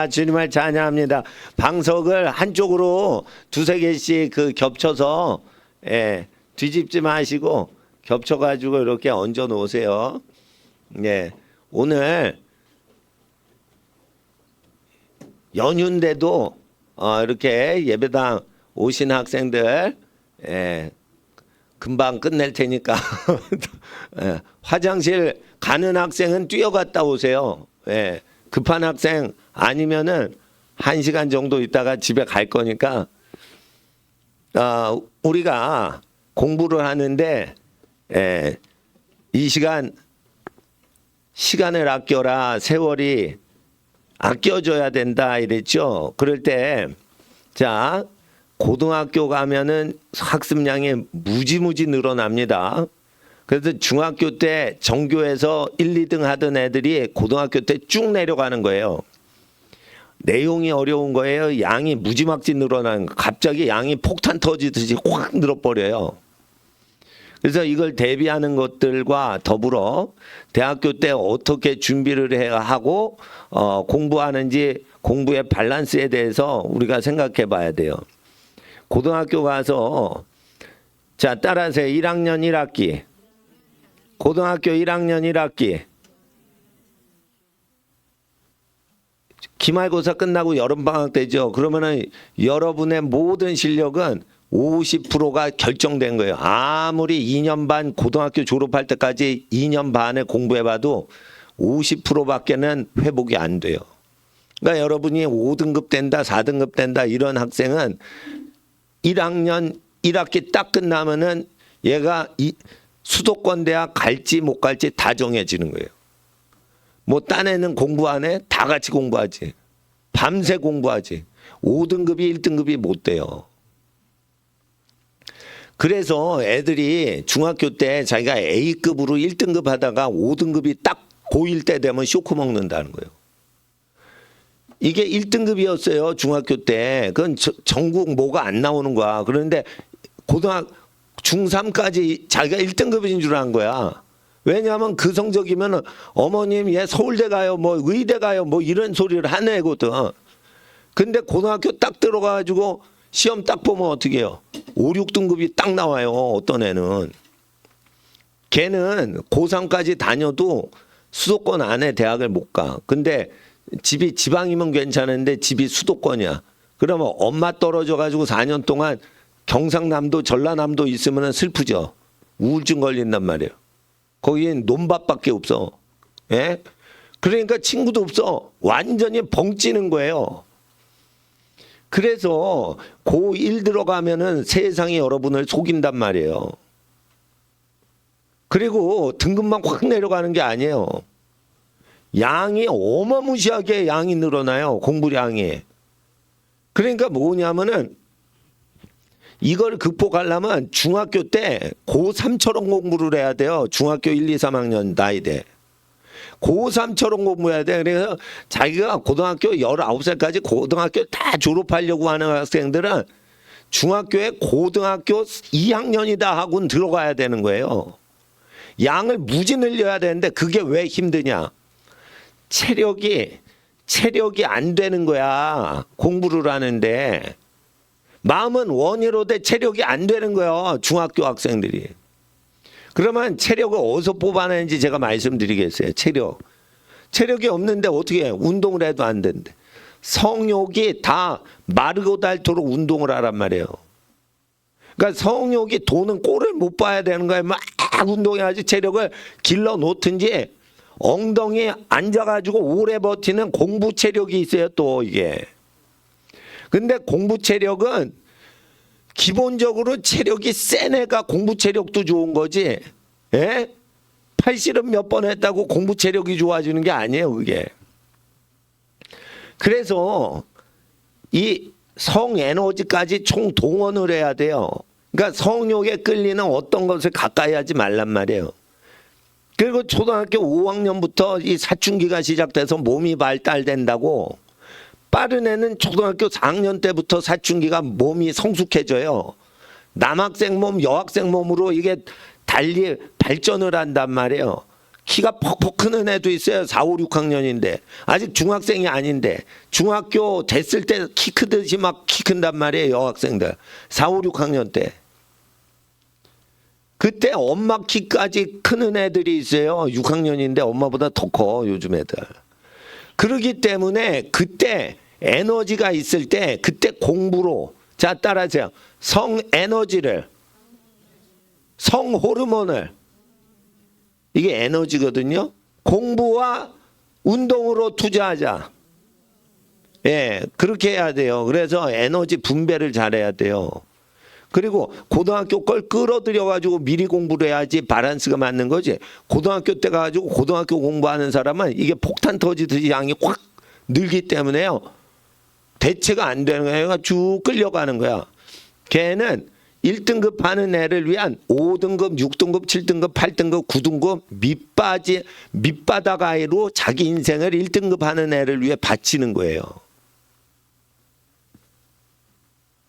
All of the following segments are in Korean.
주님을 찬양합니다. 방석을 한쪽으로 두세 개씩 겹쳐서 뒤집지 마시고 겹쳐가지고 이렇게 얹어 놓으세요. 오늘 연휴인데도 이렇게 예배당 오신 학생들 금방 끝낼 테니까 화장실 가는 학생은 뛰어갔다 오세요. 급한 학생 아니면은 1시간 정도 있다가 집에 갈 거니까 우리가 공부를 하는데 이 시간을 아껴라, 세월이 아껴줘야 된다 이랬죠. 그럴 때 자, 고등학교 가면은 학습량이 무지무지 늘어납니다. 그래서 중학교 때 전교에서 1, 2등 하던 애들이 고등학교 때 쭉 내려가는 거예요. 내용이 어려운 거예요. 양이 무지막지 늘어나는 거. 갑자기 양이 폭탄 터지듯이 확 늘어버려요. 그래서 이걸 대비하는 것들과 더불어 대학교 때 어떻게 준비를 해야 하고 공부하는지 공부의 밸런스에 대해서 우리가 생각해 봐야 돼요. 고등학교 가서 자 따라하세요. 1학년 1학기 고등학교 1학년 1학기 기말고사 끝나고 여름방학 때죠. 그러면은 여러분의 모든 실력은 50%가 결정된 거예요. 아무리 2년 반 고등학교 졸업할 때까지 2년 반을 공부해봐도 50%밖에는 회복이 안 돼요. 그러니까 여러분이 5등급 된다, 4등급 된다 이런 학생은 1학년 1학기 딱 끝나면은 얘가 수도권 대학 갈지 못 갈지 다 정해지는 거예요. 뭐 딴 애는 공부 안 해? 다 같이 공부하지. 밤새 공부하지. 5등급이 1등급이 못 돼요. 그래서 애들이 중학교 때 자기가 A급으로 1등급 하다가 5등급이 딱 고1 때 되면 쇼크 먹는다는 거예요. 이게 1등급이었어요. 중학교 때. 그건 전국 뭐가 안 나오는 거야. 그런데 중3까지 자기가 1등급인 줄 안 거야. 왜냐하면 그 성적이면 어머님 얘 서울대 가요 뭐 의대 가요 뭐 이런 소리를 하는 애거든. 근데 고등학교 딱 들어가가지고 시험 딱 보면 어떻게 해요? 5, 6등급이 딱 나와요. 어떤 애는. 걔는 고3까지 다녀도 수도권 안에 대학을 못 가. 근데 집이 지방이면 괜찮은데 집이 수도권이야. 그러면 엄마 떨어져가지고 4년 동안 경상남도 전라남도 있으면 슬프죠. 우울증 걸린단 말이에요. 거기엔 논밭밖에 없어. 예? 그러니까 친구도 없어. 완전히 벙찌는 거예요. 그래서 고1 들어가면은 세상이 여러분을 속인단 말이에요. 그리고 등급만 확 내려가는 게 아니에요. 양이 어마무시하게 양이 늘어나요. 공부량이. 그러니까 뭐냐면은 이걸 극복하려면 중학교 때 고3처럼 공부를 해야 돼요. 중학교 1, 2, 3학년 나이대. 고3처럼 공부해야 돼. 그래서 자기가 고등학교 19살까지 고등학교 다 졸업하려고 하는 학생들은 중학교에 고등학교 2학년이다 하고는 들어가야 되는 거예요. 양을 무지 늘려야 되는데 그게 왜 힘드냐. 체력이 안 되는 거야. 공부를 하는데. 마음은 원의로 돼 체력이 안 되는 거예요. 중학교 학생들이. 그러면 체력을 어디서 뽑아내는지 제가 말씀드리겠어요. 체력이 없는데 어떻게 해? 운동을 해도 안 되는데. 성욕이 다 마르고 닳도록 운동을 하란 말이에요. 그러니까 성욕이 도는 꼴을 못 봐야 되는 거예요. 막 운동해야지 체력을 길러 놓든지 엉덩이에 앉아가지고 오래 버티는 공부 체력이 있어요. 또 이게. 근데 공부 체력은 기본적으로 체력이 센 애가 공부 체력도 좋은 거지. 예? 팔씨름 몇 번 했다고 공부 체력이 좋아지는 게 아니에요, 그게. 그래서 이 성에너지까지 총동원을 해야 돼요. 그러니까 성욕에 끌리는 어떤 것을 가까이 하지 말란 말이에요. 그리고 초등학교 5학년부터 이 사춘기가 시작돼서 몸이 발달된다고 빠른 애는 초등학교 4학년 때부터 사춘기가 몸이 성숙해져요. 남학생 몸, 여학생 몸으로 이게 달리 발전을 한단 말이에요. 키가 퍽퍽 크는 애도 있어요. 4, 5, 6학년인데 아직 중학생이 아닌데 중학교 됐을 때 키 크듯이 막 키 큰단 말이에요. 여학생들 4, 5, 6학년 때. 그때 엄마 키까지 크는 애들이 있어요. 6학년인데 엄마보다 더 커 요즘 애들. 그러기 때문에 그때 에너지가 있을 때 그때 공부로 자 따라하세요. 성 에너지를 성 호르몬을 이게 에너지거든요. 공부와 운동으로 투자하자. 예, 그렇게 해야 돼요. 그래서 에너지 분배를 잘해야 돼요. 그리고 고등학교 걸 끌어들여 가지고 미리 공부를 해야지 바란스가 맞는 거지. 고등학교 때 가지고 고등학교 공부하는 사람은 이게 폭탄 터지듯이 양이 확 늘기 때문에요. 대체가 안 되는 거야. 쭉 끌려가는 거야. 걔는 1등급 하는 애를 위한 5등급, 6등급, 7등급, 8등급, 9등급 밑바닥 아이로 자기 인생을 1등급 하는 애를 위해 바치는 거예요.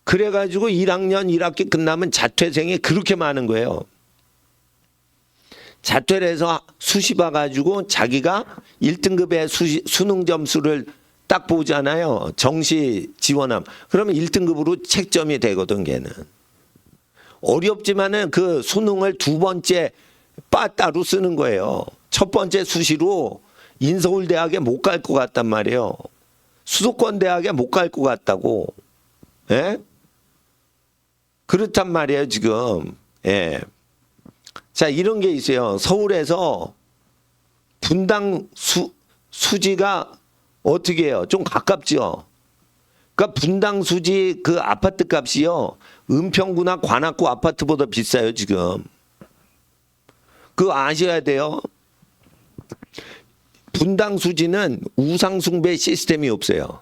그래가지고 1학년 1학기 끝나면 자퇴생이 그렇게 많은 거예요. 자퇴를 해서 수시 봐가지고 자기가 1등급의 수능 점수를 딱 보잖아요. 정시 지원함. 그러면 1등급으로 책점이 되거든 걔는. 어렵지만은 그 수능을 두 번째 바 따로 쓰는 거예요. 첫 번째 수시로 인서울대학에 못 갈 것 같단 말이에요. 수도권 대학에 못 갈 것 같다고. 예? 그렇단 말이에요 지금. 예. 자 이런 게 있어요. 서울에서 분당 수지가 어떻게 해요? 좀 가깝죠. 그러니까 분당 수지 그 아파트 값이요. 은평구나 관악구 아파트보다 비싸요 지금. 그거 아셔야 돼요. 분당 수지는 우상숭배 시스템이 없어요.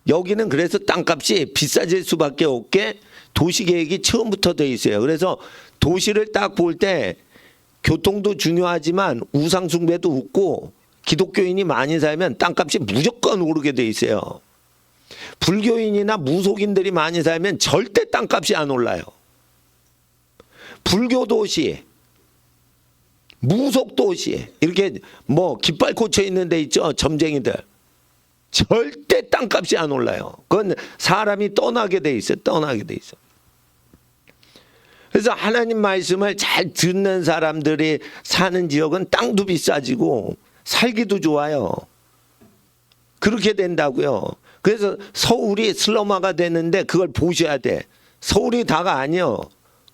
여기는 그래서 땅값이 비싸질 수밖에 없게 도시계획이 처음부터 돼 있어요. 그래서 도시를 딱 볼 때 교통도 중요하지만 우상숭배도 없고 기독교인이 많이 살면 땅값이 무조건 오르게 돼 있어요. 불교인이나 무속인들이 많이 살면 절대 땅값이 안 올라요. 불교 도시, 무속 도시 이렇게 뭐 깃발 꽂혀 있는 데 있죠. 점쟁이들. 절대 땅값이 안 올라요. 그건 사람이 떠나게 돼 있어요. 떠나게 돼 있어. 그래서 하나님 말씀을 잘 듣는 사람들이 사는 지역은 땅도 비싸지고 살기도 좋아요. 그렇게 된다고요. 그래서 서울이 슬럼화가 되는데 그걸 보셔야 돼. 서울이 다가 아니요.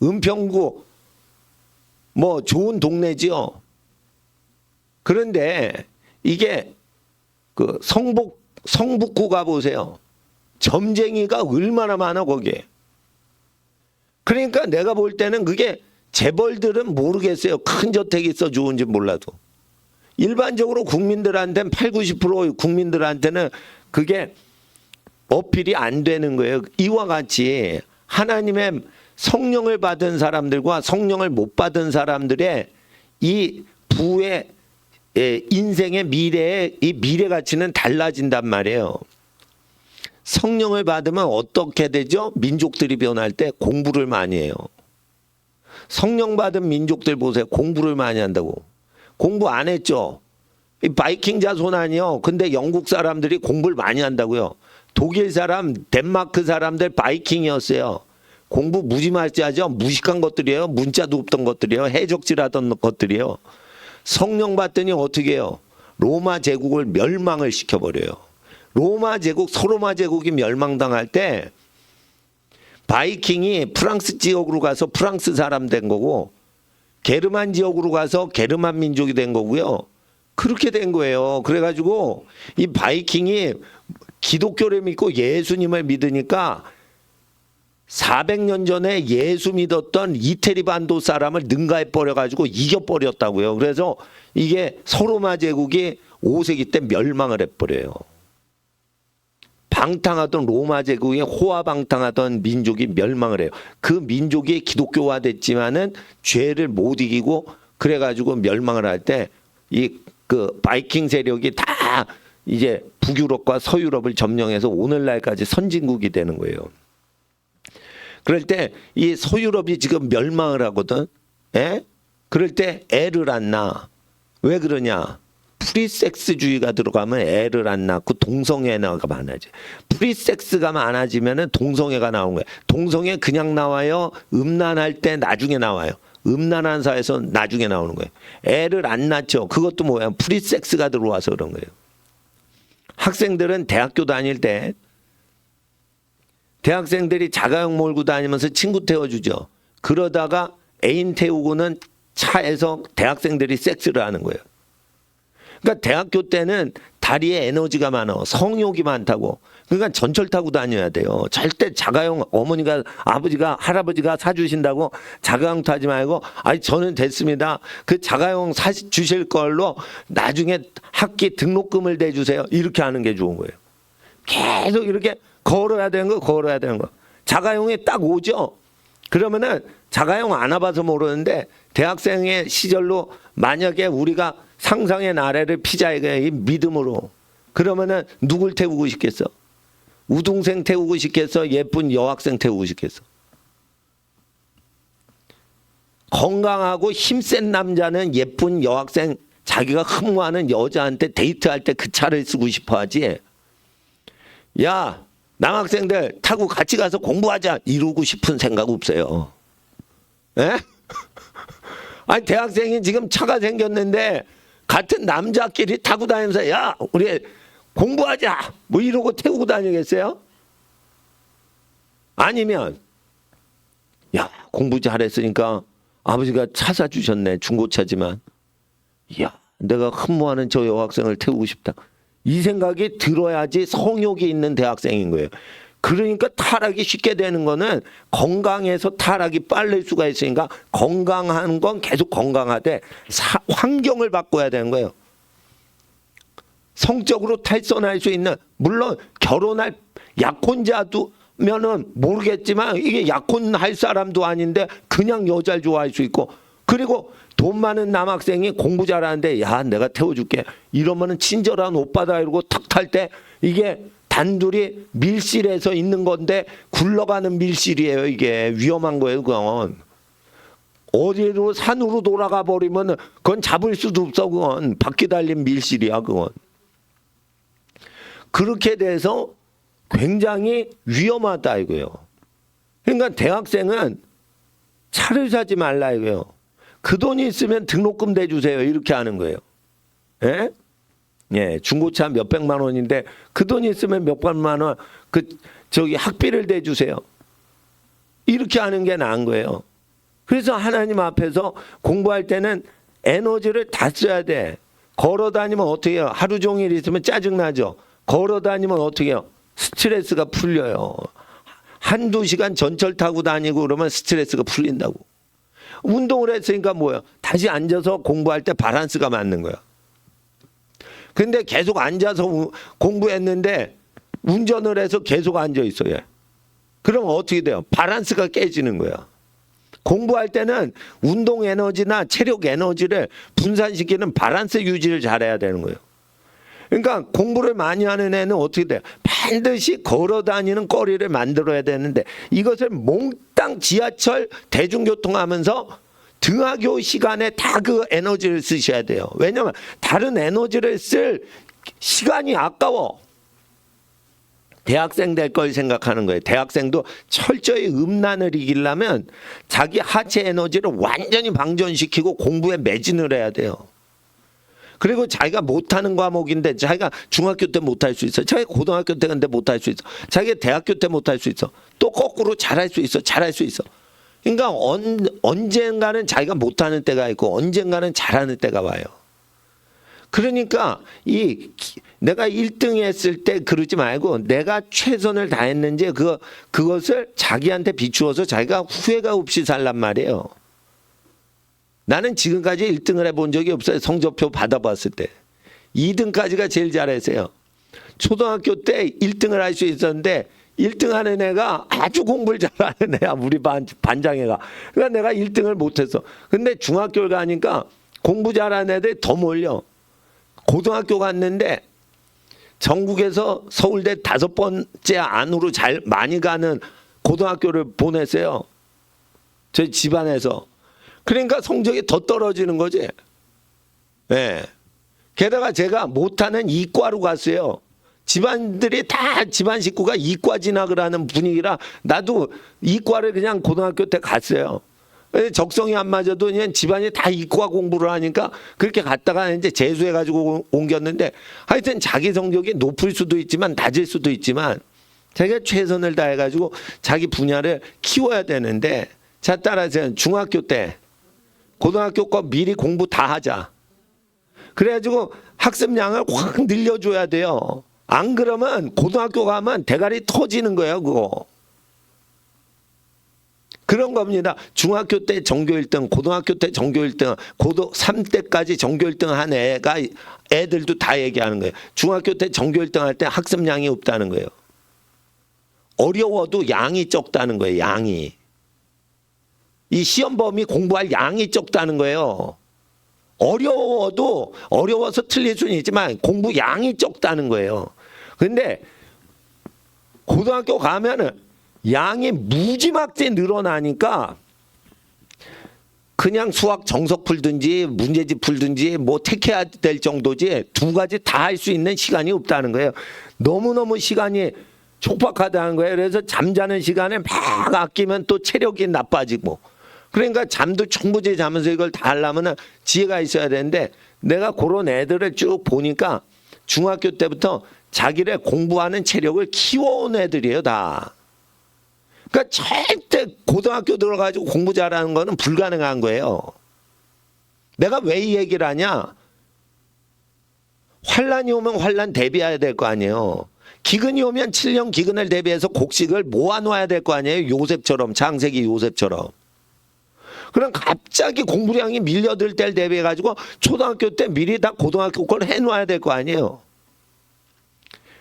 은평구 뭐 좋은 동네지요. 그런데 이게 그 성북구 가보세요. 점쟁이가 얼마나 많아 거기에. 그러니까 내가 볼 때는 그게 재벌들은 모르겠어요. 큰 저택이 있어 좋은지 몰라도. 일반적으로 국민들한테는 8, 90% 국민들한테는 그게 어필이 안 되는 거예요. 이와 같이 하나님의 성령을 받은 사람들과 성령을 못 받은 사람들의 이 부의 인생의 미래의 이 미래 가치는 달라진단 말이에요. 성령을 받으면 어떻게 되죠? 민족들이 변할 때 공부를 많이 해요. 성령 받은 민족들 보세요. 공부를 많이 한다고. 공부 안 했죠? 이 바이킹 자손 아니요. 근데 영국 사람들이 공부를 많이 한다고요. 독일 사람, 덴마크 사람들 바이킹이었어요. 공부 무지막지 하죠. 무식한 것들이에요. 문자도 없던 것들이에요. 해적질하던 것들이에요. 성령 받더니 어떻게 해요? 로마 제국을 멸망을 시켜버려요. 로마 제국, 소로마 제국이 멸망당할 때 바이킹이 프랑스 지역으로 가서 프랑스 사람 된 거고 게르만 지역으로 가서 게르만 민족이 된 거고요. 그렇게 된 거예요. 그래가지고 이 바이킹이 기독교를 믿고 예수님을 믿으니까 400년 전에 예수 믿었던 이태리 반도 사람을 능가해 버려가지고 이겨버렸다고요. 그래서 이게 소로마 제국이 5세기 때 멸망을 해버려요. 방탕하던 로마 제국이 호화방탕하던 민족이 멸망을 해요. 그 민족이 기독교화 됐지만은 죄를 못 이기고 그래가지고 멸망을 할 때 이 그 바이킹 세력이 다 이제 북유럽과 서유럽을 점령해서 오늘날까지 선진국이 되는 거예요. 그럴 때 이 서유럽이 지금 멸망을 하거든. 예? 그럴 때 애를 안 낳아. 왜 그러냐? 프리섹스주의가 들어가면 애를 안 낳고 동성애가 많아져. 프리섹스가 많아지면은 동성애가 나온 거예요. 동성애 그냥 나와요. 음란할 때 나중에 나와요. 음란한 사회에서 나중에 나오는 거예요. 애를 안 낳죠. 그것도 뭐야? 프리섹스가 들어와서 그런 거예요. 학생들은 대학교 다닐 때 대학생들이 자가용 몰고 다니면서 친구 태워주죠. 그러다가 애인 태우고는 차에서 대학생들이 섹스를 하는 거예요. 그러니까 대학교 때는 다리에 에너지가 많아. 성욕이 많다고. 그러니까 전철 타고 다녀야 돼요. 절대 자가용 어머니가 아버지가 할아버지가 사주신다고 자가용 타지 말고 아니 저는 됐습니다. 그 자가용 주실 걸로 나중에 학기 등록금을 대주세요. 이렇게 하는 게 좋은 거예요. 계속 이렇게 걸어야 되는 거 걸어야 되는 거. 자가용이 딱 오죠. 그러면은 자가용 안 와봐서 모르는데 대학생의 시절로 만약에 우리가 상상의 나래를 피자에게 믿음으로 그러면은 누굴 태우고 싶겠어? 우동생 태우고 싶겠어? 예쁜 여학생 태우고 싶겠어? 건강하고 힘센 남자는 예쁜 여학생 자기가 흠모하는 여자한테 데이트할 때 그 차를 쓰고 싶어 하지. 야 남학생들 타고 같이 가서 공부하자 이러고 싶은 생각 없어요. 에? 아니 대학생이 지금 차가 생겼는데 같은 남자끼리 타고 다니면서 야 우리 공부하자 뭐 이러고 태우고 다니겠어요? 아니면 야 공부 잘했으니까 아버지가 차 사주셨네. 중고차지만 야 내가 흠모하는 저 여학생을 태우고 싶다. 이 생각이 들어야지 성욕이 있는 대학생인 거예요. 그러니까 타락이 쉽게 되는 거는 건강해서 타락이 빠를 수가 있으니까 건강한 건 계속 건강하되 환경을 바꿔야 되는 거예요. 성적으로 탈선할 수 있는 물론 결혼할 약혼자면은 모르겠지만 이게 약혼할 사람도 아닌데 그냥 여자를 좋아할 수 있고 그리고 돈 많은 남학생이 공부 잘하는데 야 내가 태워줄게 이러면은 친절한 오빠다 이러고 탁 탈 때 이게 단둘이 밀실에서 있는 건데 굴러가는 밀실이에요. 이게 위험한 거예요. 그건 어디로 산으로 돌아가 버리면 그건 잡을 수도 없어. 그건 바퀴 달린 밀실이야. 그건 그렇게 돼서 굉장히 위험하다 이거예요. 그러니까 대학생은 차를 사지 말라 이거예요. 그 돈이 있으면 등록금 대주세요. 이렇게 하는 거예요. 예? 예, 중고차 몇백만 원인데 그 돈이 있으면 몇백만 원 저기 학비를 대주세요. 이렇게 하는 게 나은 거예요. 그래서 하나님 앞에서 공부할 때는 에너지를 다 써야 돼. 걸어 다니면 어떻게 해요? 하루 종일 있으면 짜증나죠. 걸어 다니면 어떻게 해요? 스트레스가 풀려요. 한두 시간 전철 타고 다니고 그러면 스트레스가 풀린다고. 운동을 했으니까 뭐야? 다시 앉아서 공부할 때 밸런스가 맞는 거야. 근데 계속 앉아서 공부했는데 운전을 해서 계속 앉아 있어요. 그럼 어떻게 돼요? 밸런스가 깨지는 거야. 공부할 때는 운동 에너지나 체력 에너지를 분산시키는 밸런스 유지를 잘해야 되는 거예요. 그러니까 공부를 많이 하는 애는 어떻게 돼요? 반드시 걸어 다니는 거리를 만들어야 되는데 이것을 몽땅 지하철 대중교통 하면서 등하교 시간에 다 그 에너지를 쓰셔야 돼요. 왜냐하면 다른 에너지를 쓸 시간이 아까워. 대학생 될 걸 생각하는 거예요. 대학생도 철저히 음란을 이기려면 자기 하체 에너지를 완전히 방전시키고 공부에 매진을 해야 돼요. 그리고 자기가 못하는 과목인데 자기가 중학교 때 못할 수 있어. 자기가 고등학교 때 근데 못할 수 있어. 자기가 대학교 때 못할 수 있어. 또 거꾸로 잘할 수 있어. 잘할 수 있어. 그러니까 언젠가는 자기가 못하는 때가 있고 언젠가는 잘하는 때가 와요. 그러니까 내가 1등 했을 때 그러지 말고 내가 최선을 다했는지 그것을 자기한테 비추어서 자기가 후회가 없이 살란 말이에요. 나는 지금까지 1등을 해본 적이 없어요. 성적표 받아봤을 때. 2등까지가 제일 잘했어요. 초등학교 때 1등을 할 수 있었는데 1등 하는 애가 아주 공부를 잘하는 애야. 우리 반장애가. 그러니까 내가 1등을 못했어. 근데 중학교를 가니까 공부 잘하는 애들이 더 몰려. 고등학교 갔는데 전국에서 서울대 5번째 안으로 많이 가는 고등학교를 보냈어요. 저희 집안에서. 그러니까 성적이 더 떨어지는 거지. 예. 게다가 제가 못하는 이과로 갔어요. 집안들이 다 집안 식구가 이과 진학을 하는 분위기라 나도 이과를 그냥 고등학교 때 갔어요. 적성이 안 맞아도 그냥 집안이 다 이과 공부를 하니까 그렇게 갔다가 이제 재수해가지고 옮겼는데 하여튼 자기 성적이 높을 수도 있지만 낮을 수도 있지만 자기가 최선을 다해가지고 자기 분야를 키워야 되는데 자 따라서 중학교 때 고등학교 거 미리 공부 다 하자. 그래가지고 학습량을 확 늘려줘야 돼요. 안 그러면 고등학교 가면 대가리 터지는 거예요, 그거. 그런 겁니다. 중학교 때 전교 1등, 고등학교 때 전교 1등, 고등 3때까지 전교 1등 한 애가 애들도 다 얘기하는 거예요. 중학교 때 전교 1등 할 때 학습량이 없다는 거예요. 어려워도 양이 적다는 거예요, 양이. 이 시험 범위 공부할 양이 적다는 거예요. 어려워서 틀릴 수는 있지만 공부 양이 적다는 거예요. 근데 고등학교 가면은 양이 무지막지 늘어나니까 그냥 수학 정석 풀든지 문제집 풀든지 뭐 택해야 될 정도지 두 가지 다 할 수 있는 시간이 없다는 거예요. 너무너무 시간이 촉박하다는 거예요. 그래서 잠자는 시간에 막 아끼면 또 체력이 나빠지고 그러니까 잠도 충분히 자면서 이걸 다 하려면 지혜가 있어야 되는데 내가 그런 애들을 쭉 보니까 중학교 때부터 자기를 공부하는 체력을 키워온 애들이에요, 다. 그러니까 절대 고등학교 들어가지고 공부 잘하는 거는 불가능한 거예요. 내가 왜 이 얘기를 하냐? 환란이 오면 환란 대비해야 될 거 아니에요. 기근이 오면 7년 기근을 대비해서 곡식을 모아놓아야 될 거 아니에요. 요셉처럼, 창세기 요셉처럼. 그럼 갑자기 공부량이 밀려들 때를 대비해가지고 초등학교 때 미리 다 고등학교 걸 해놓아야 될 거 아니에요.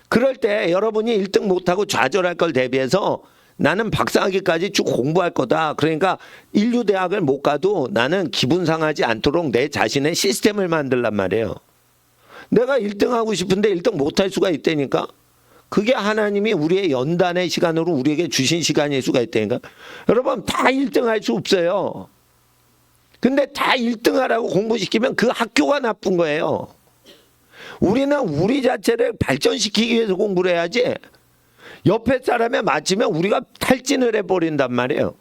그럴 때 여러분이 1등 못하고 좌절할 걸 대비해서 나는 박사학위까지 쭉 공부할 거다. 그러니까 인류대학을 못 가도 나는 기분 상하지 않도록 내 자신의 시스템을 만들란 말이에요. 내가 1등 하고 싶은데 1등 못할 수가 있다니까. 그게 하나님이 우리의 연단의 시간으로 우리에게 주신 시간일 수가 있다니까. 여러분 다 1등 할 수 없어요. 근데 다 1등 하라고 공부시키면 그 학교가 나쁜 거예요. 우리는 우리 자체를 발전시키기 위해서 공부를 해야지 옆에 사람에 맞으면 우리가 탈진을 해버린단 말이에요.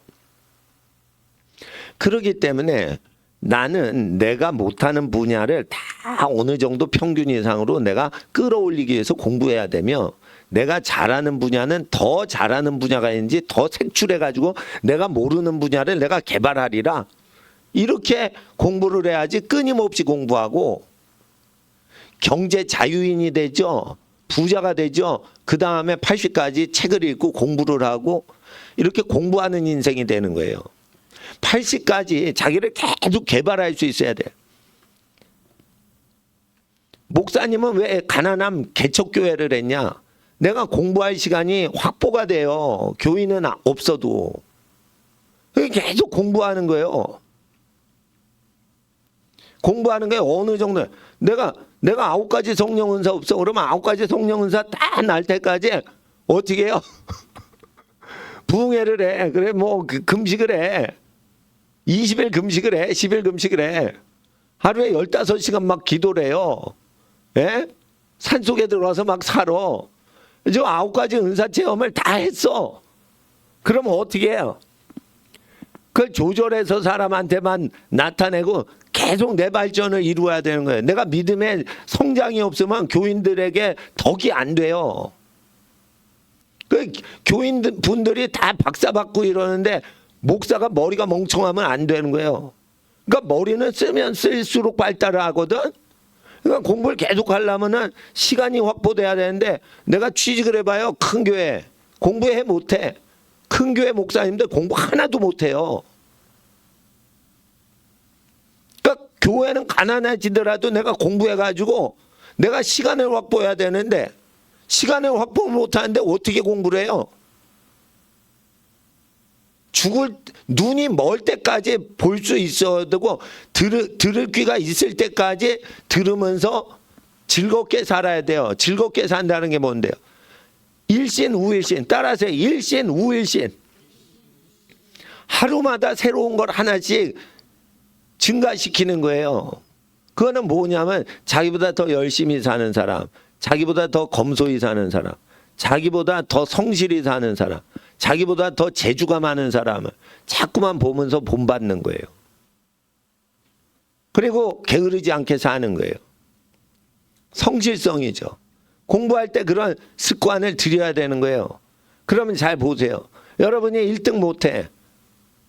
그렇기 때문에 나는 내가 못하는 분야를 다 어느 정도 평균 이상으로 내가 끌어올리기 위해서 공부해야 되며 내가 잘하는 분야는 더 잘하는 분야가 있는지 더 색출해가지고 내가 모르는 분야를 내가 개발하리라. 이렇게 공부를 해야지 끊임없이 공부하고 경제 자유인이 되죠. 부자가 되죠. 그 다음에 80까지 책을 읽고 공부를 하고 이렇게 공부하는 인생이 되는 거예요. 80까지 자기를 계속 개발할 수 있어야 돼. 목사님은 왜 가난함 개척교회를 했냐? 내가 공부할 시간이 확보가 돼요. 교인은 없어도. 계속 공부하는 거예요. 공부하는 게 어느 정도 내가 9가지 성령 은사 없어. 그러면 9가지 성령 은사 다 날 때까지 어떻게 해요? 부흥회를 해. 그래 뭐 금식을 해. 20일 금식을 해. 10일 금식을 해. 하루에 15시간 막 기도를 해요. 예? 산속에 들어가서 막 살아. 저 9가지 은사 체험을 다 했어. 그러면 어떻게 해요? 그걸 조절해서 사람한테만 나타내고 계속 내 발전을 이루어야 되는 거예요. 내가 믿음의 성장이 없으면 교인들에게 덕이 안 돼요. 그 교인분들이 다 박사 받고 이러는데 목사가 머리가 멍청하면 안 되는 거예요. 그러니까 머리는 쓰면 쓸수록 발달을 하거든. 그러니까 공부를 계속 하려면은 시간이 확보돼야 되는데 내가 취직을 해봐요. 큰 교회 공부해 못해. 큰 교회 목사님들 공부 하나도 못해요. 그러니까 교회는 가난해지더라도 내가 공부해가지고 내가 시간을 확보해야 되는데 시간을 확보 못하는데 어떻게 공부를 해요? 눈이 멀 때까지 볼 수 있어야 되고 들을 귀가 있을 때까지 들으면서 즐겁게 살아야 돼요. 즐겁게 산다는 게 뭔데요? 일신 우일신 따라서 일신 우일신 하루마다 새로운 걸 하나씩 증가시키는 거예요. 그거는 뭐냐면 자기보다 더 열심히 사는 사람, 자기보다 더 검소히 사는 사람, 자기보다 더 성실히 사는 사람, 자기보다 더 재주가 많은 사람을 자꾸만 보면서 본받는 거예요. 그리고 게으르지 않게 사는 거예요. 성실성이죠. 공부할 때 그런 습관을 들여야 되는 거예요. 그러면 잘 보세요. 여러분이 1등 못해.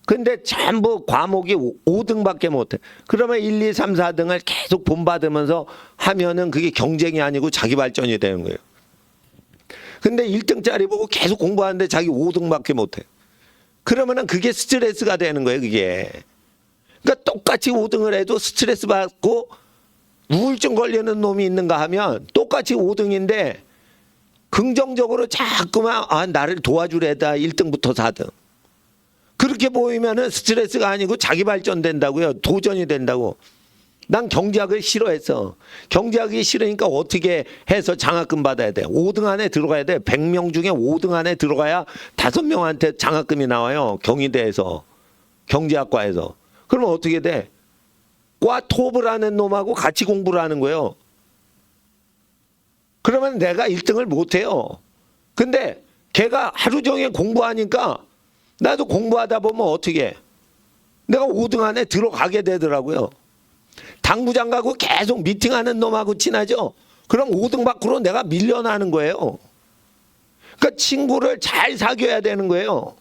근데 전부 과목이 5등밖에 못해. 그러면 1, 2, 3, 4등을 계속 본받으면서 하면은 그게 경쟁이 아니고 자기 발전이 되는 거예요. 근데 1등짜리 보고 계속 공부하는데 자기 5등밖에 못해. 그러면은 그게 스트레스가 되는 거예요, 그게. 그러니까 똑같이 5등을 해도 스트레스 받고 우울증 걸리는 놈이 있는가 하면 똑같이 5등인데 긍정적으로 자꾸만 나를 도와주래다 1등부터 4등. 그렇게 보이면은 스트레스가 아니고 자기 발전된다고요. 도전이 된다고. 난 경제학을 싫어했어. 경제학이 싫으니까 어떻게 해서 장학금 받아야 돼. 5등 안에 들어가야 돼. 100명 중에 5등 안에 들어가야 5명한테 장학금이 나와요. 경희대에서. 경제학과에서. 그러면 어떻게 돼? 과 톱을 하는 놈하고 같이 공부를 하는 거예요. 그러면 내가 1등을 못해요. 근데 걔가 하루 종일 공부하니까 나도 공부하다 보면 어떻게 해? 내가 5등 안에 들어가게 되더라고요. 당구장 가고 계속 미팅하는 놈하고 친하죠? 그럼 5등 밖으로 내가 밀려나는 거예요. 그러니까 친구를 잘 사귀어야 되는 거예요.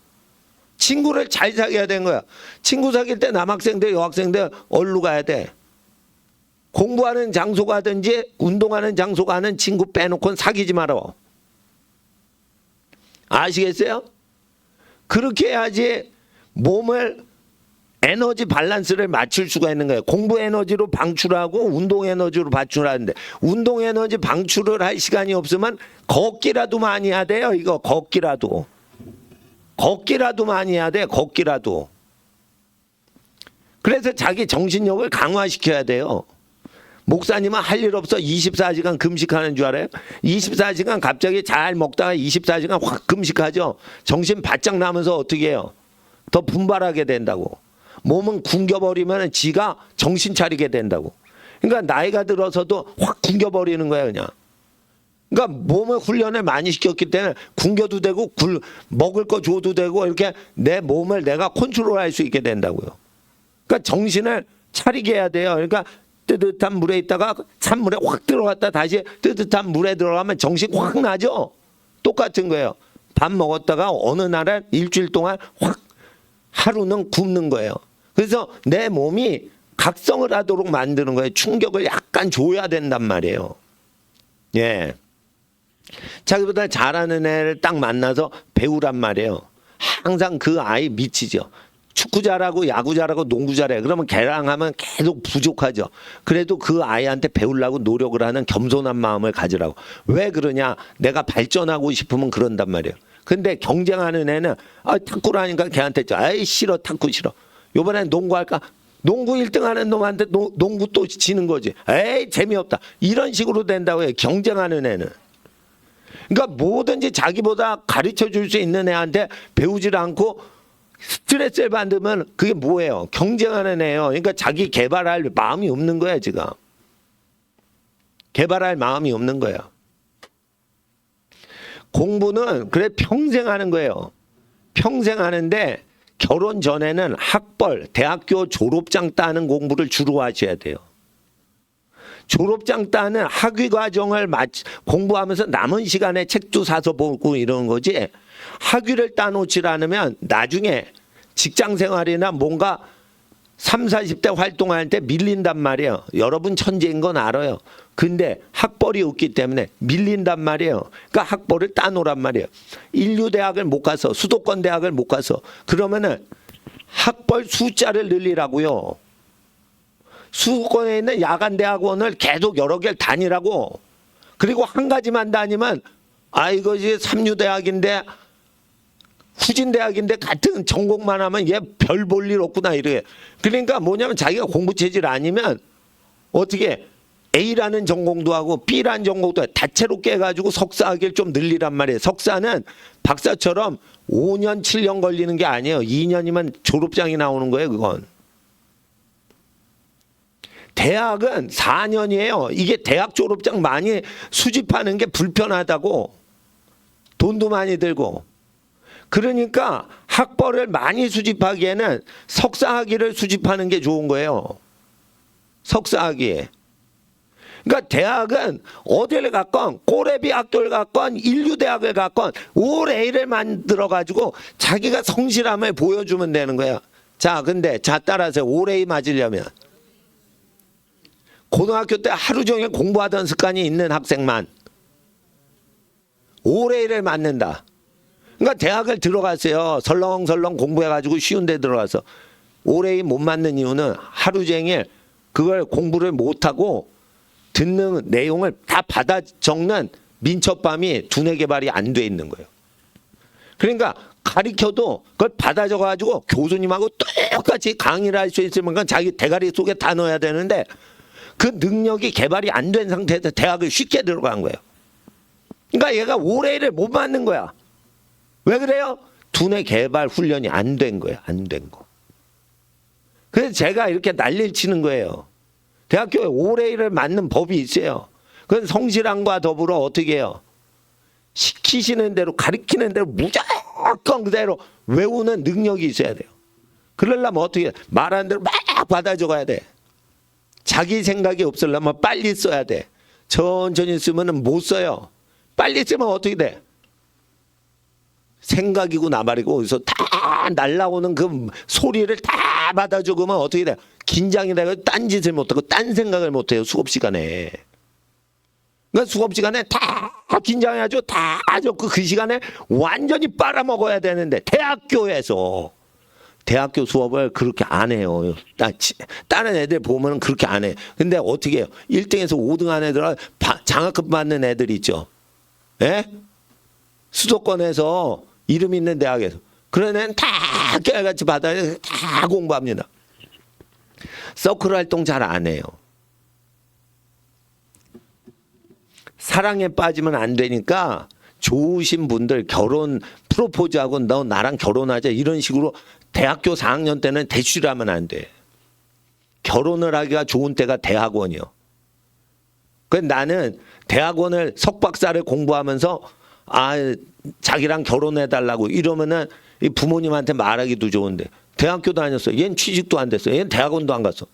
친구를 잘 사귀어야 되는 거야. 친구 사귈 때 남학생들, 여학생들 어디로 가야 돼? 공부하는 장소 가든지 운동하는 장소 가는 친구 빼놓고는 사귀지 마라. 아시겠어요? 그렇게 해야지 몸을 에너지 밸런스를 맞출 수가 있는 거예요. 공부 에너지로 방출하고 운동 에너지로 방출하는데 운동 에너지 방출을 할 시간이 없으면 걷기라도 많이 해야 돼요. 이거 걷기라도 많이 해야 돼. 걷기라도. 그래서 자기 정신력을 강화시켜야 돼요. 목사님은 할 일 없어 24시간 금식하는 줄 알아요? 24시간 갑자기 잘 먹다가 24시간 확 금식하죠. 정신 바짝 나면서 어떻게 해요? 더 분발하게 된다고. 몸은 굶겨버리면 지가 정신 차리게 된다고. 그러니까 나이가 들어서도 확 굶겨버리는 거야 그냥. 그러니까 몸을 훈련을 많이 시켰기 때문에 굶겨도 되고 먹을 거 줘도 되고 이렇게 내 몸을 내가 컨트롤할 수 있게 된다고요. 그러니까 정신을 차리게 해야 돼요. 그러니까 뜨뜻한 물에 있다가 찬물에 확 들어갔다 다시 뜨뜻한 물에 들어가면 정신 확 나죠. 똑같은 거예요. 밥 먹었다가 어느 날은 일주일 동안 확 하루는 굶는 거예요. 그래서 내 몸이 각성을 하도록 만드는 거예요. 충격을 약간 줘야 된단 말이에요. 예. 자기보다 잘하는 애를 딱 만나서 배우란 말이에요. 항상 그 아이 미치죠. 축구 잘하고 야구 잘하고 농구 잘해. 그러면 걔랑 하면 계속 부족하죠. 그래도 그 아이한테 배우려고 노력을 하는 겸손한 마음을 가지라고. 왜 그러냐? 내가 발전하고 싶으면 그런단 말이에요. 근데 경쟁하는 애는 탁구를 하니까 걔한테 아이 싫어 탁구 싫어. 요번엔 농구할까? 농구 1등 하는 놈한테 농구 또 지는 거지. 에이 재미없다. 이런 식으로 된다고 해요. 경쟁하는 애는. 그러니까 뭐든지 자기보다 가르쳐 줄 수 있는 애한테 배우질 않고 스트레스를 받으면 그게 뭐예요? 경쟁하는 애예요. 그러니까 자기 개발할 마음이 없는 거야 지금. 개발할 마음이 없는 거예요. 공부는 그래 평생 하는 거예요. 평생 하는데 결혼 전에는 학벌, 대학교 졸업장 따는 공부를 주로 하셔야 돼요. 졸업장 따는 학위 과정을 공부하면서 남은 시간에 책도 사서 보고 이러는 거지. 학위를 따놓지 않으면 나중에 직장 생활이나 뭔가 30, 40대 활동할 때 밀린단 말이에요. 여러분 천재인 건 알아요. 근데 학벌이 없기 때문에 밀린단 말이에요. 그러니까 학벌을 따놓으란 말이에요. 인류대학을 못 가서 수도권 대학을 못 가서 그러면은 학벌 숫자를 늘리라고요. 수도권에 있는 야간대학원을 계속 여러 개를 다니라고. 그리고 한 가지만 다니면 이것이 삼류대학인데 후진대학인데 같은 전공만 하면 얘 별 볼 일 없구나 이래. 그러니까 뭐냐면 자기가 공부 체질 아니면 어떻게 A라는 전공도 하고 B라는 전공도 다채롭게 해가지고 석사학위를 좀 늘리란 말이에요. 석사는 박사처럼 5년 7년 걸리는 게 아니에요. 2년이면 졸업장이 나오는 거예요. 그건. 대학은 4년이에요. 이게 대학 졸업장 많이 수집하는 게 불편하다고. 돈도 많이 들고. 그러니까 학벌을 많이 수집하기에는 석사학위를 수집하는 게 좋은 거예요. 석사학위. 그러니까 대학은 어디를 갔건 꼬레비 학교를 갔건 인류대학을 갔건 5A를 만들어 가지고 자기가 성실함을 보여주면 되는 거야. 자, 근데 자 따라서 5A 맞으려면 고등학교 때 하루 종일 공부하던 습관이 있는 학생만 5A를 맞는다. 그러니까 대학을 들어갔어요. 설렁설렁 공부해가지고 쉬운 데 들어가서 5A 못 맞는 이유는 하루 종일 그걸 공부를 못하고 듣는 내용을 다 받아 적는 민첩밤이 두뇌 개발이 안 돼 있는 거예요. 그러니까 가르쳐도 그걸 받아 적어가지고 교수님하고 똑같이 강의를 할 수 있으면 자기 대가리 속에 다 넣어야 되는데 그 능력이 개발이 안 된 상태에서 대학을 쉽게 들어간 거예요. 그러니까 얘가 5A를 못 맞는 거야. 왜 그래요? 두뇌 개발 훈련이 안 된 거예요. 안 된 거. 그래서 제가 이렇게 난리를 치는 거예요. 대학교에 5A를 맞는 법이 있어요. 그건 성실함과 더불어 어떻게 해요? 시키시는 대로 가르치는 대로 무조건 그대로 외우는 능력이 있어야 돼요. 그러려면 어떻게 해? 말하는 대로 막 받아 적어야 돼. 자기 생각이 없으려면 빨리 써야 돼. 천천히 쓰면 못 써요. 빨리 쓰면 어떻게 돼? 생각이고 나발이고 어디서 다 날라오는 그 소리를 다 받아 적으면 어떻게 돼? 긴장이 돼서 딴짓을 못하고 딴 생각을 못해요. 수업 시간에. 그러니까 수업 시간에 다 긴장해야죠. 다 적고 그 시간에 완전히 빨아먹어야 되는데 대학교에서 대학교 수업을 그렇게 안 해요. 다른 애들 보면 그렇게 안 해. 근데 어떻게 해요? 1등에서 5등 한 애들은 장학금 받는 애들 있죠. 예? 수도권에서 이름 있는 대학에서. 그런 애는 다 깨알같이 받아야 다 공부합니다. 서클 활동 잘 안 해요. 사랑에 빠지면 안 되니까 좋으신 분들 결혼 프로포즈하고 너 나랑 결혼하자 이런 식으로 대학교 4학년 때는 대쉬를 하면 안 돼. 결혼을 하기가 좋은 때가 대학원이요. 그래서 나는 대학원을 석박사를 공부하면서 자기랑 결혼해달라고 이러면은 이 부모님한테 말하기도 좋은데 대학교 다녔어. 얘는 취직도 안 됐어. 얘는 대학원도 안 갔어.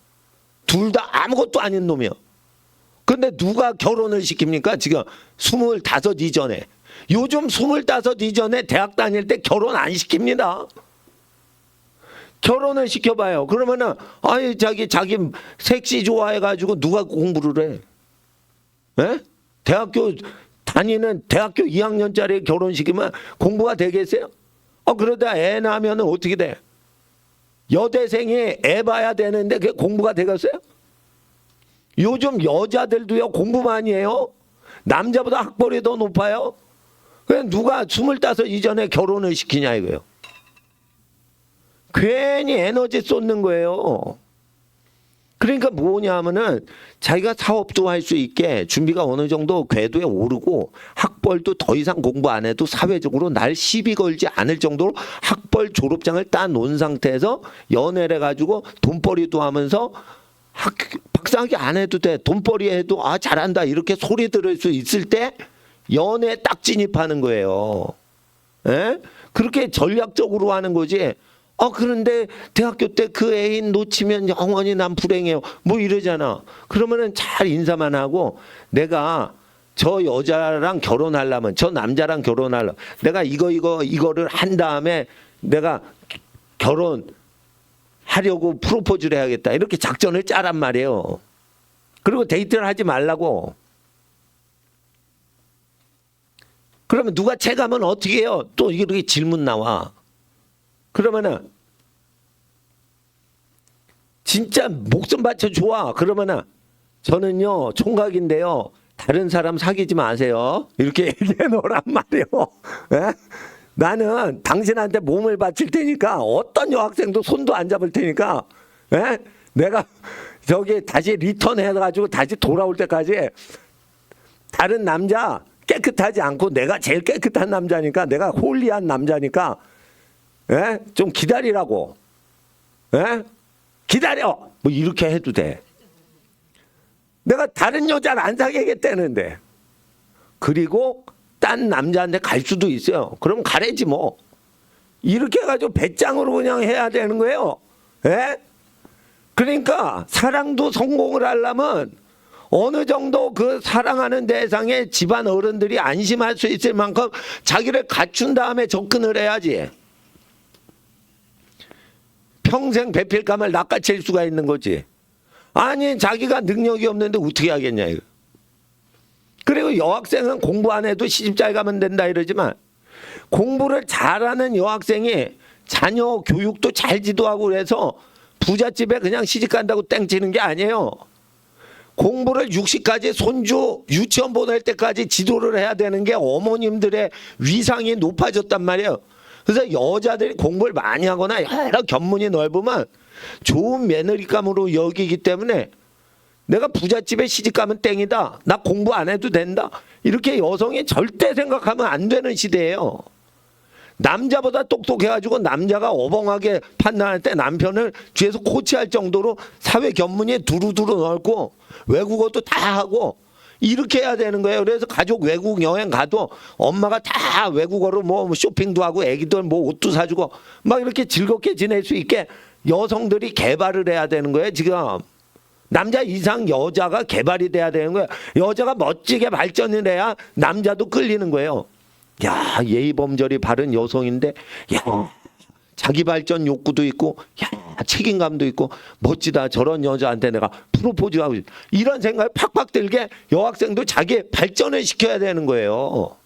둘 다 아무것도 아닌 놈이야. 근데 누가 결혼을 시킵니까? 지금 25 이전에. 요즘 25 이전에 대학 다닐 때 결혼 안 시킵니다. 결혼을 시켜봐요. 그러면은 자기 섹시 좋아해가지고 누가 공부를 해? 에? 대학교 다니는 대학교 2학년짜리 결혼시키면 공부가 되겠어요? 그러다 애 낳으면 어떻게 돼? 여대생이 애 봐야 되는데 그게 공부가 되겠어요? 요즘 여자들도요 공부 많이 해요. 남자보다 학벌이 더 높아요. 그냥 누가 25 이전에 결혼을 시키냐 이거예요. 괜히 에너지 쏟는 거예요. 그러니까 뭐냐 하면은 자기가 사업도 할 수 있게 준비가 어느 정도 궤도에 오르고 학벌도 더 이상 공부 안 해도 사회적으로 날 시비 걸지 않을 정도로 학벌 졸업장을 따놓은 상태에서 연애를 해가지고 돈벌이도 하면서 박사학위 안 해도 돼. 돈벌이 해도 잘한다 이렇게 소리 들을 수 있을 때 연애에 딱 진입하는 거예요. 에? 그렇게 전략적으로 하는 거지. 그런데 대학교 때 그 애인 놓치면 영원히 난 불행해요. 뭐 이러잖아. 그러면은 잘 인사만 하고 내가 저 여자랑 결혼하려면 저 남자랑 결혼하려면 내가 이거를 한 다음에 내가 결혼하려고 프로포즈를 해야겠다. 이렇게 작전을 짜란 말이에요. 그리고 데이트를 하지 말라고. 그러면 누가 채가면 어떻게 해요? 또 이렇게 질문 나와. 그러면은 진짜 목숨 바쳐 좋아. 그러면은 저는요 총각인데요 다른 사람 사귀지 마세요. 이렇게 얘기해 놓으란 말이에요. 에? 나는 당신한테 몸을 바칠 테니까 어떤 여학생도 손도 안 잡을 테니까 에? 내가 저기 다시 리턴 해가지고 다시 돌아올 때까지 다른 남자 깨끗하지 않고 내가 제일 깨끗한 남자니까 내가 홀리한 남자니까 에? 좀 기다리라고. 에? 기다려. 뭐 이렇게 해도 돼. 내가 다른 여자를 안 사귀겠다는데. 그리고 딴 남자한테 갈 수도 있어요. 그럼 가래지 뭐. 이렇게 해가지고 배짱으로 그냥 해야 되는 거예요. 예? 그러니까 사랑도 성공을 하려면 어느 정도 그 사랑하는 대상에 집안 어른들이 안심할 수 있을 만큼 자기를 갖춘 다음에 접근을 해야지. 평생 배필감을 낚아챌 수가 있는 거지. 아니 자기가 능력이 없는데 어떻게 하겠냐 이거. 그리고 여학생은 공부 안 해도 시집 잘 가면 된다 이러지만 공부를 잘하는 여학생이 자녀 교육도 잘 지도하고 그래서 부잣집에 그냥 시집 간다고 땡치는 게 아니에요. 공부를 60까지 손주 유치원 보낼 때까지 지도를 해야 되는 게 어머님들의 위상이 높아졌단 말이에요. 그래서 여자들이 공부를 많이 하거나 여러 견문이 넓으면 좋은 며느리감으로 여기기 때문에 내가 부잣집에 시집가면 땡이다. 나 공부 안 해도 된다. 이렇게 여성이 절대 생각하면 안 되는 시대예요. 남자보다 똑똑해가지고 남자가 어벙하게 판단할 때 남편을 뒤에서 코치할 정도로 사회 견문이 두루두루 넓고 외국어도 다 하고 이렇게 해야 되는 거예요. 그래서 가족 외국 여행 가도 엄마가 다 외국어로 뭐 쇼핑도 하고 애기들 뭐 옷도 사주고 막 이렇게 즐겁게 지낼 수 있게 여성들이 개발을 해야 되는 거예요. 지금 남자 이상 여자가 개발이 돼야 되는 거예요. 여자가 멋지게 발전을 해야 남자도 끌리는 거예요. 야, 예의범절이 바른 여성인데 야, 자기 발전 욕구도 있고 야, 책임감도 있고 멋지다. 저런 여자한테 내가 프로포즈하고 싶다. 이런 생각이 팍팍 들게 여학생도 자기 발전을 시켜야 되는 거예요.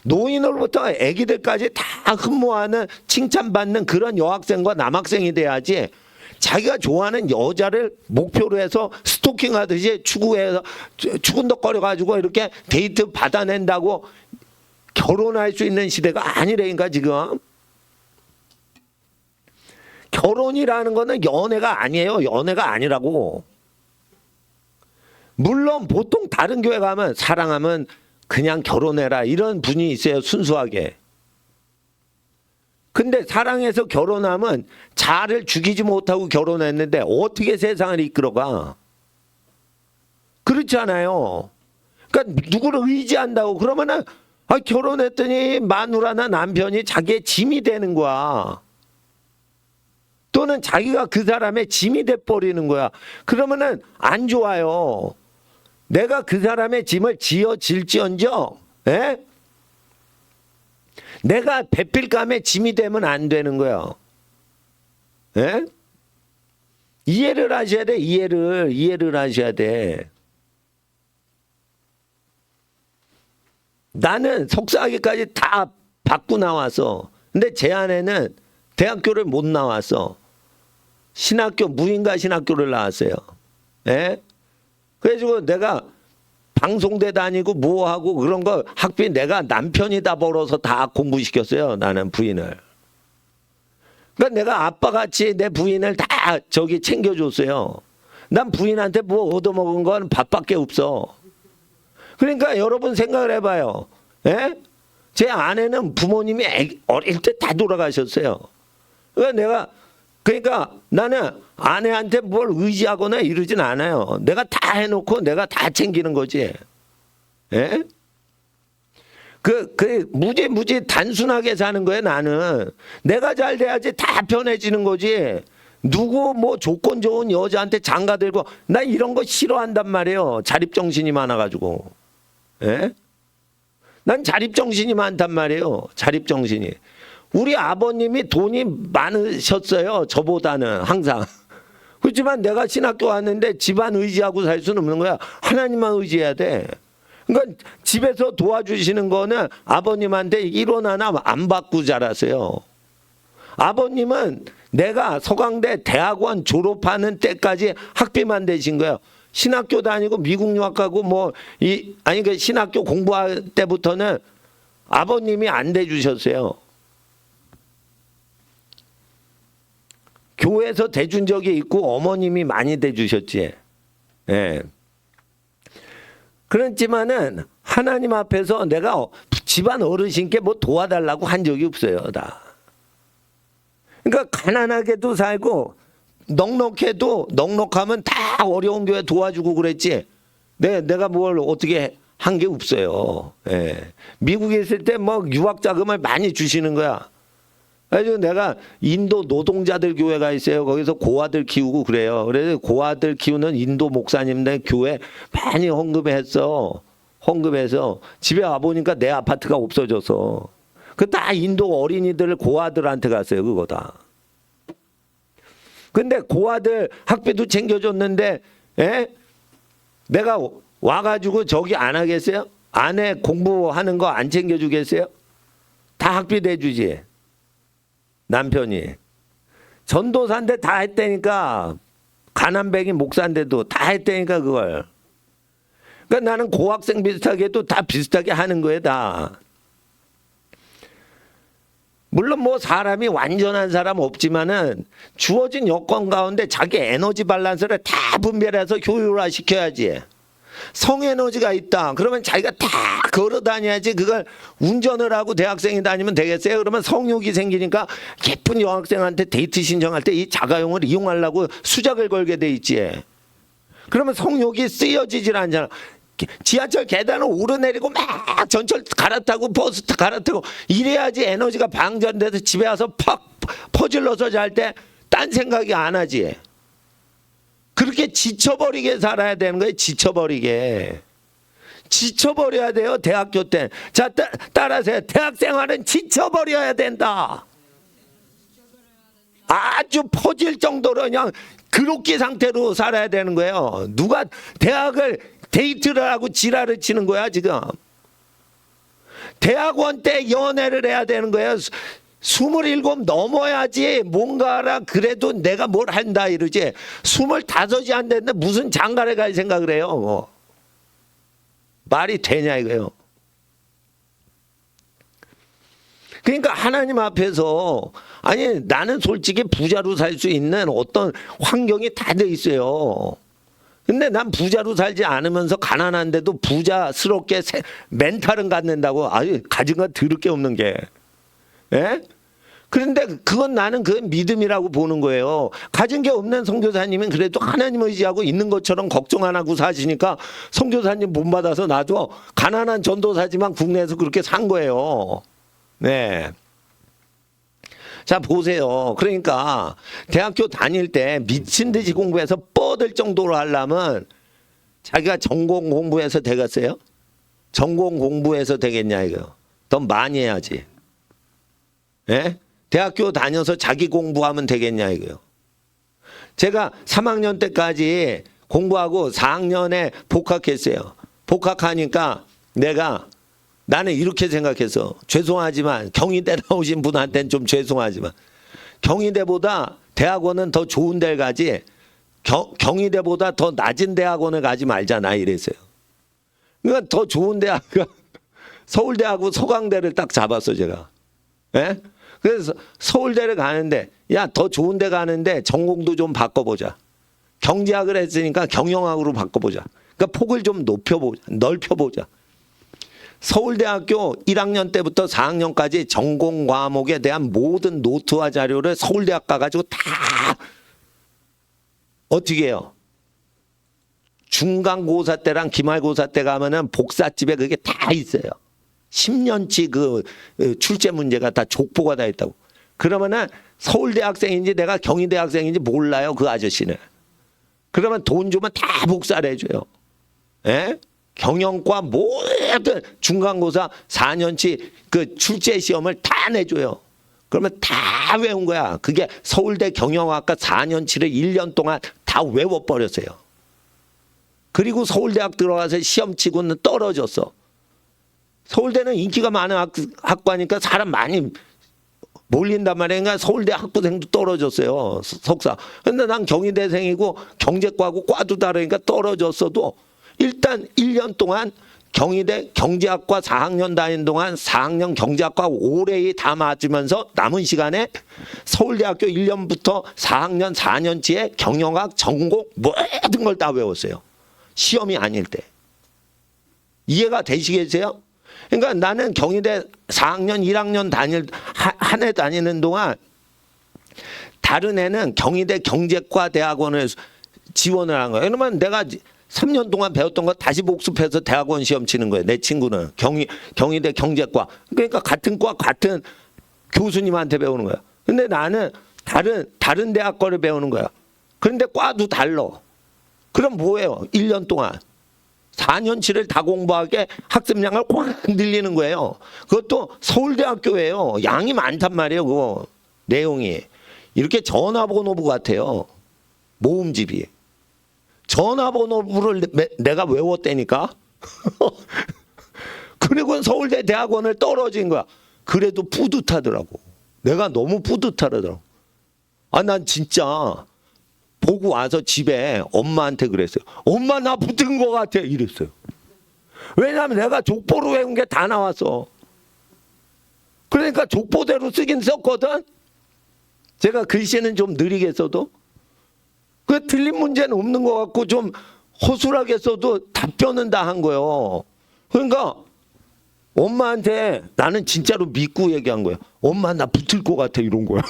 노인으로부터 애기들까지 다 흠모하는 칭찬받는 그런 여학생과 남학생이 돼야지 자기가 좋아하는 여자를 목표로 해서 스토킹하듯이 추구해서 추근덕거려가지고 이렇게 데이트 받아낸다고 결혼할 수 있는 시대가 아니라니까 지금. 결혼이라는 거는 연애가 아니에요. 연애가 아니라고. 물론 보통 다른 교회 가면 사랑하면 그냥 결혼해라 이런 분이 있어요. 순수하게. 근데 사랑해서 결혼하면 자아를 죽이지 못하고 결혼했는데 어떻게 세상을 이끌어가? 그렇잖아요. 그러니까 누구를 의지한다고 그러면은 결혼했더니 마누라나 남편이 자기의 짐이 되는 거야. 또는 자기가 그 사람의 짐이 돼버리는 거야. 그러면은 안 좋아요. 내가 그 사람의 짐을 지어질지언정 내가 배필감의 짐이 되면 안 되는 거야. 이해를 하셔야 돼. 이해를 하셔야 돼. 나는 석사학위까지 다 받고 나왔어. 근데 제 아내는 대학교를 못 나왔어. 신학교, 무인가 신학교를 나왔어요. 그래가지고 내가 방송대 다니고 뭐하고 그런 거 학비 내가 남편이 다 벌어서 다 공부시켰어요. 나는 부인을. 그러니까 내가 아빠같이 내 부인을 다 저기 챙겨줬어요. 난 부인한테 뭐 얻어먹은 건 밥밖에 없어. 그러니까 여러분 생각을 해봐요. 제 아내는 부모님이 어릴 때 다 돌아가셨어요. 그러니까 나는 아내한테 뭘 의지하거나 이러진 않아요. 내가 다 해놓고 내가 다 챙기는 거지. 무지 단순하게 사는 거예요. 나는 내가 잘 돼야지 다 편해지는 거지. 누구 뭐 조건 좋은 여자한테 장가 들고 나 이런 거 싫어한단 말이에요. 자립정신이 많아가지고. 난 자립정신이 많단 말이에요. 자립정신이. 우리 아버님이 돈이 많으셨어요. 저보다는 항상. 그렇지만 내가 신학교 왔는데 집안 의지하고 살 수는 없는 거야. 하나님만 의지해야 돼. 그러니까 집에서 도와주시는 거는 아버님한테 1원 하나 안 받고 자랐어요. 아버님은 내가 서강대 대학원 졸업하는 때까지 학비만 대신 거예요. 신학교 다니고 미국 유학 가고 그 신학교 공부할 때부터는 아버님이 안 대주셨어요. 교회에서 대준 적이 있고 어머님이 많이 대주셨지. 그렇지만은 하나님 앞에서 내가 집안 어르신께 뭐 도와달라고 한 적이 없어요. 다. 그러니까 가난하게도 살고 넉넉하면 다 어려운 교회 도와주고 그랬지. 내가 뭘 어떻게 한 게 없어요. 예. 미국에 있을 때 뭐 유학 자금을 많이 주시는 거야. 그래서 내가 인도 노동자들 교회가 있어요. 거기서 고아들 키우고 그래요. 그래서 고아들 키우는 인도 목사님들 교회 많이 헌금했어. 헌금해서 집에 와 보니까 내 아파트가 없어졌어. 그 다 인도 어린이들 고아들한테 갔어요. 그거 다. 근데 고아들 학비도 챙겨줬는데, 예? 내가 와가지고 저기 안 하겠어요? 아내 공부하는 거 안 챙겨주겠어요? 다 학비 대주지. 남편이. 전도사인데 다 했다니까. 가난뱅이 목사인데도 다 했다니까 그걸. 그러니까 나는 고학생 비슷하게도 다 비슷하게 하는 거예요 다. 물론 뭐 사람이 완전한 사람 없지만은 주어진 여건 가운데 자기 에너지 밸런스를 다 분별해서 효율화 시켜야지. 성에너지가 있다. 그러면 자기가 다 걸어 다녀야지. 그걸 운전을 하고 대학생이 다니면 되겠어요? 그러면 성욕이 생기니까 예쁜 여학생한테 데이트 신청할 때 이 자가용을 이용하려고 수작을 걸게 돼 있지. 그러면 성욕이 쓰여지질 않잖아. 지하철 계단을 오르내리고 막 전철 갈아타고 버스 갈아타고 이래야지 에너지가 방전돼서 집에 와서 팍 퍼질러서 잘 때 딴 생각이 안 하지. 그렇게 지쳐버리게 살아야 되는 거예요. 지쳐버리게. 지쳐버려야 돼요. 대학교 때. 자, 따라하세요. 대학생활은 지쳐버려야 된다. 아주 퍼질 정도로 그냥 그렇게 상태로 살아야 되는 거예요. 누가 대학을 데이트를 하고 지랄을 치는 거야 지금. 대학원 때 연애를 해야 되는 거예요. 27 넘어야지 뭔가라 그래도 내가 뭘 한다 이러지. 25이 안 됐는데 무슨 장가를 갈 생각을 해요. 뭐. 말이 되냐 이거예요. 그러니까 하나님 앞에서 아니 나는 솔직히 부자로 살 수 있는 어떤 환경이 다 돼 있어요. 근데 난 부자로 살지 않으면서 가난한데도 부자스럽게 멘탈은 갖는다고. 아유 가진 건 들을 게 없는 게. 예? 그런데 그건 나는 그 믿음이라고 보는 거예요. 가진 게 없는 선교사님은 그래도 하나님 의지하고 있는 것처럼 걱정 안 하고 사시니까 선교사님 본받아서 나도 가난한 전도사지만 국내에서 그렇게 산 거예요. 네. 자 보세요. 그러니까 대학교 다닐 때 미친 듯이 공부해서 뻗을 정도로 하려면 자기가 전공 공부해서 되겠어요? 전공 공부해서 되겠냐 이거. 더 많이 해야지. 예? 대학교 다녀서 자기 공부하면 되겠냐 이거요. 제가 3학년 때까지 공부하고 4학년에 복학했어요. 복학하니까 나는 이렇게 생각해서 죄송하지만 경희대 나오신 분한테는 좀 죄송하지만 경희대보다 대학원은 더 좋은 데를 가지 경희대보다 더 낮은 대학원을 가지 말잖아 이랬어요. 그러니까 더 좋은 대학은 서울대하고 서강대를 딱 잡았어 제가. 예? 그래서 서울대를 가는데 야 더 좋은 데 가는데 전공도 좀 바꿔보자. 경제학을 했으니까 경영학으로 바꿔보자. 그러니까 폭을 좀 넓혀보자. 서울대학교 1학년 때부터 4학년까지 전공 과목에 대한 모든 노트와 자료를 서울대학 가가지고 다 어떻게 해요? 중간고사 때랑 기말고사 때 가면은 복사집에 그게 다 있어요. 10년치 그 출제 문제가 다 족보가 다 있다고. 그러면은 서울대 학생인지 내가 경희대 학생인지 몰라요 그 아저씨는. 그러면 돈 주면 다 복사를 해줘요. 예? 경영과 모든 중간고사 4년치 그 출제 시험을 다 내줘요. 그러면 다 외운 거야. 그게 서울대 경영학과 4년치를 1년 동안 다 외워버렸어요. 그리고 서울대학 들어가서 시험 치고는 떨어졌어. 서울대는 인기가 많은 학과니까 사람 많이 몰린단 말이야. 그러니까 서울대 학부생도 떨어졌어요. 석사. 근데 난 경희대생이고 경제과고 과도 다르니까 떨어졌어도 일단 1년 동안 경희대 경제학과 4학년 다닌 동안 4학년 경제학과 올해에 다 맞으면서 남은 시간에 서울대학교 1년부터 4학년 4년치에 경영학 전공 모든 걸 다 외웠어요. 시험이 아닐 때. 이해가 되시겠어요? 그러니까 나는 경희대 4학년 1학년 한 해 다니는 동안 다른 애는 경희대 경제과 대학원을 지원을 한 거예요. 그러면 내가 3년 동안 배웠던 거 다시 복습해서 대학원 시험 치는 거예요. 내 친구는 경희대 경제과. 그러니까 같은 과 같은 교수님한테 배우는 거야. 근데 나는 다른 대학 거를 배우는 거야. 그런데 과도 달라. 그럼 뭐예요? 1년 동안 4년치를 다 공부하게 학습량을 꽉 늘리는 거예요. 그것도 서울대학교예요. 양이 많단 말이에요. 그거 내용이. 이렇게 전화번호부 같아요. 모음집이. 전화번호부를 내가 외웠다니까. 그리고 서울대 대학원을 떨어진 거야. 그래도 뿌듯하더라고. 내가 너무 뿌듯하더라고. 아, 난 진짜 보고 와서 집에 엄마한테 그랬어요. 엄마 나 붙은 것 같아. 이랬어요. 왜냐하면 내가 족보로 외운 게 다 나왔어. 그러니까 족보대로 쓰긴 썼거든. 제가 글씨는 좀 느리게 써도 그 틀린 문제는 없는 것 같고 좀 허술하게 써도 답변은 다 한 거예요. 그러니까 엄마한테 나는 진짜로 믿고 얘기한 거야. 엄마 나 붙을 것 같아 이런 거야.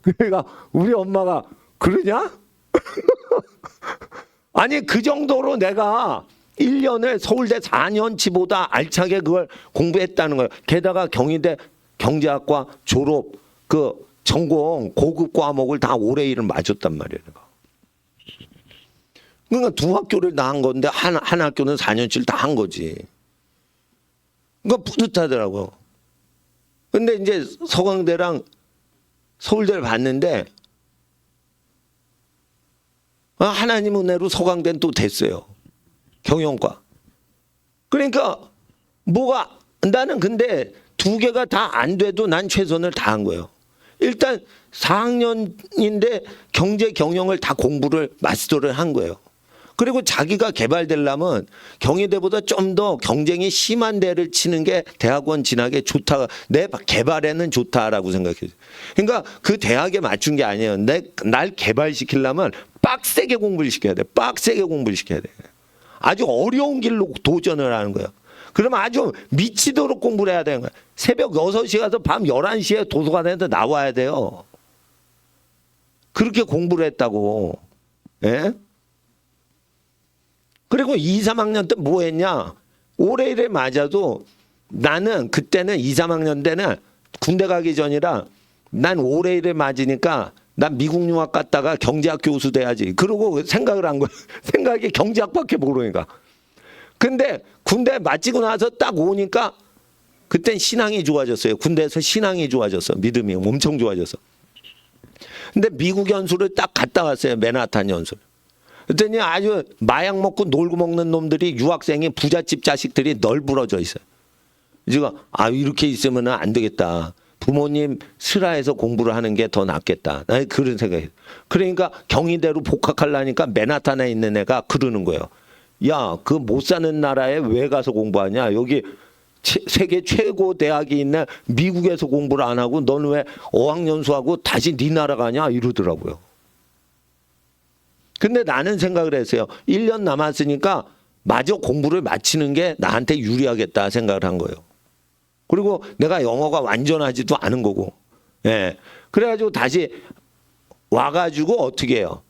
그러니까 우리 엄마가 그러냐? 아니 그 정도로 내가 1년을 서울대 4년치보다 알차게 그걸 공부했다는 거예요. 게다가 경희대 경제학과 졸업 그 전공 고급 과목을 다 올해 일을 맞췄단 말이에요. 그러니까 두 학교를 다 한 건데 한 학교는 4년치를 다 한 거지. 그러니까 뿌듯하더라고요. 근데 이제 서강대랑 서울대를 봤는데 하나님 은혜로 서강대는 또 됐어요. 경영과. 그러니까 뭐가 나는 근데 두 개가 다 안 돼도 난 최선을 다한 거예요. 일단 4학년인데 경제 경영을 다 공부를 마스터를 한 거예요. 그리고 자기가 개발되려면 경희대보다 좀 더 경쟁이 심한 데를 치는 게 대학원 진학에 좋다. 내 개발에는 좋다라고 생각해요. 그러니까 그 대학에 맞춘 게 아니에요. 날 개발시키려면 빡세게 공부를 시켜야 돼. 빡세게 공부를 시켜야 돼. 아주 어려운 길로 도전을 하는 거예요. 그러면 아주 미치도록 공부를 해야 되는 거예요. 새벽 6시 가서 밤 11시에 도서관에서 나와야 돼요. 그렇게 공부를 했다고. 예? 그리고 2, 3학년 때 뭐 했냐? 올해 일에 맞아도 나는 그때는 2, 3학년 때는 군대 가기 전이라 난 올해 일에 맞으니까 난 미국 유학 갔다가 경제학 교수 돼야지. 그러고 생각을 한 거야. 생각이 경제학밖에 모르니까. 근데 군대 마치고 나서 딱 오니까 그땐 신앙이 좋아졌어요. 군대에서 신앙이 좋아졌어. 믿음이 엄청 좋아졌어. 근데 미국 연수를 딱 갔다 왔어요. 맨하탄 연수. 그랬더니 아주 마약 먹고 놀고 먹는 놈들이 유학생이 부잣집 자식들이 널브러져 있어요. 제가 이렇게 있으면 안 되겠다. 부모님 슬하에서 공부를 하는 게 더 낫겠다. 나 그런 생각이. 그러니까 경희대로 복학하려니까 맨하탄에 있는 애가 그러는 거예요. 야, 그 못 사는 나라에 왜 가서 공부하냐? 여기 세계 최고 대학이 있는 미국에서 공부를 안 하고 너는 왜 어학연수하고 다시 네 나라 가냐? 이러더라고요. 근데 나는 생각을 했어요. 1년 남았으니까 마저 공부를 마치는 게 나한테 유리하겠다 생각을 한 거예요. 그리고 내가 영어가 완전하지도 않은 거고. 예. 그래가지고 다시 와가지고 어떻게 해요?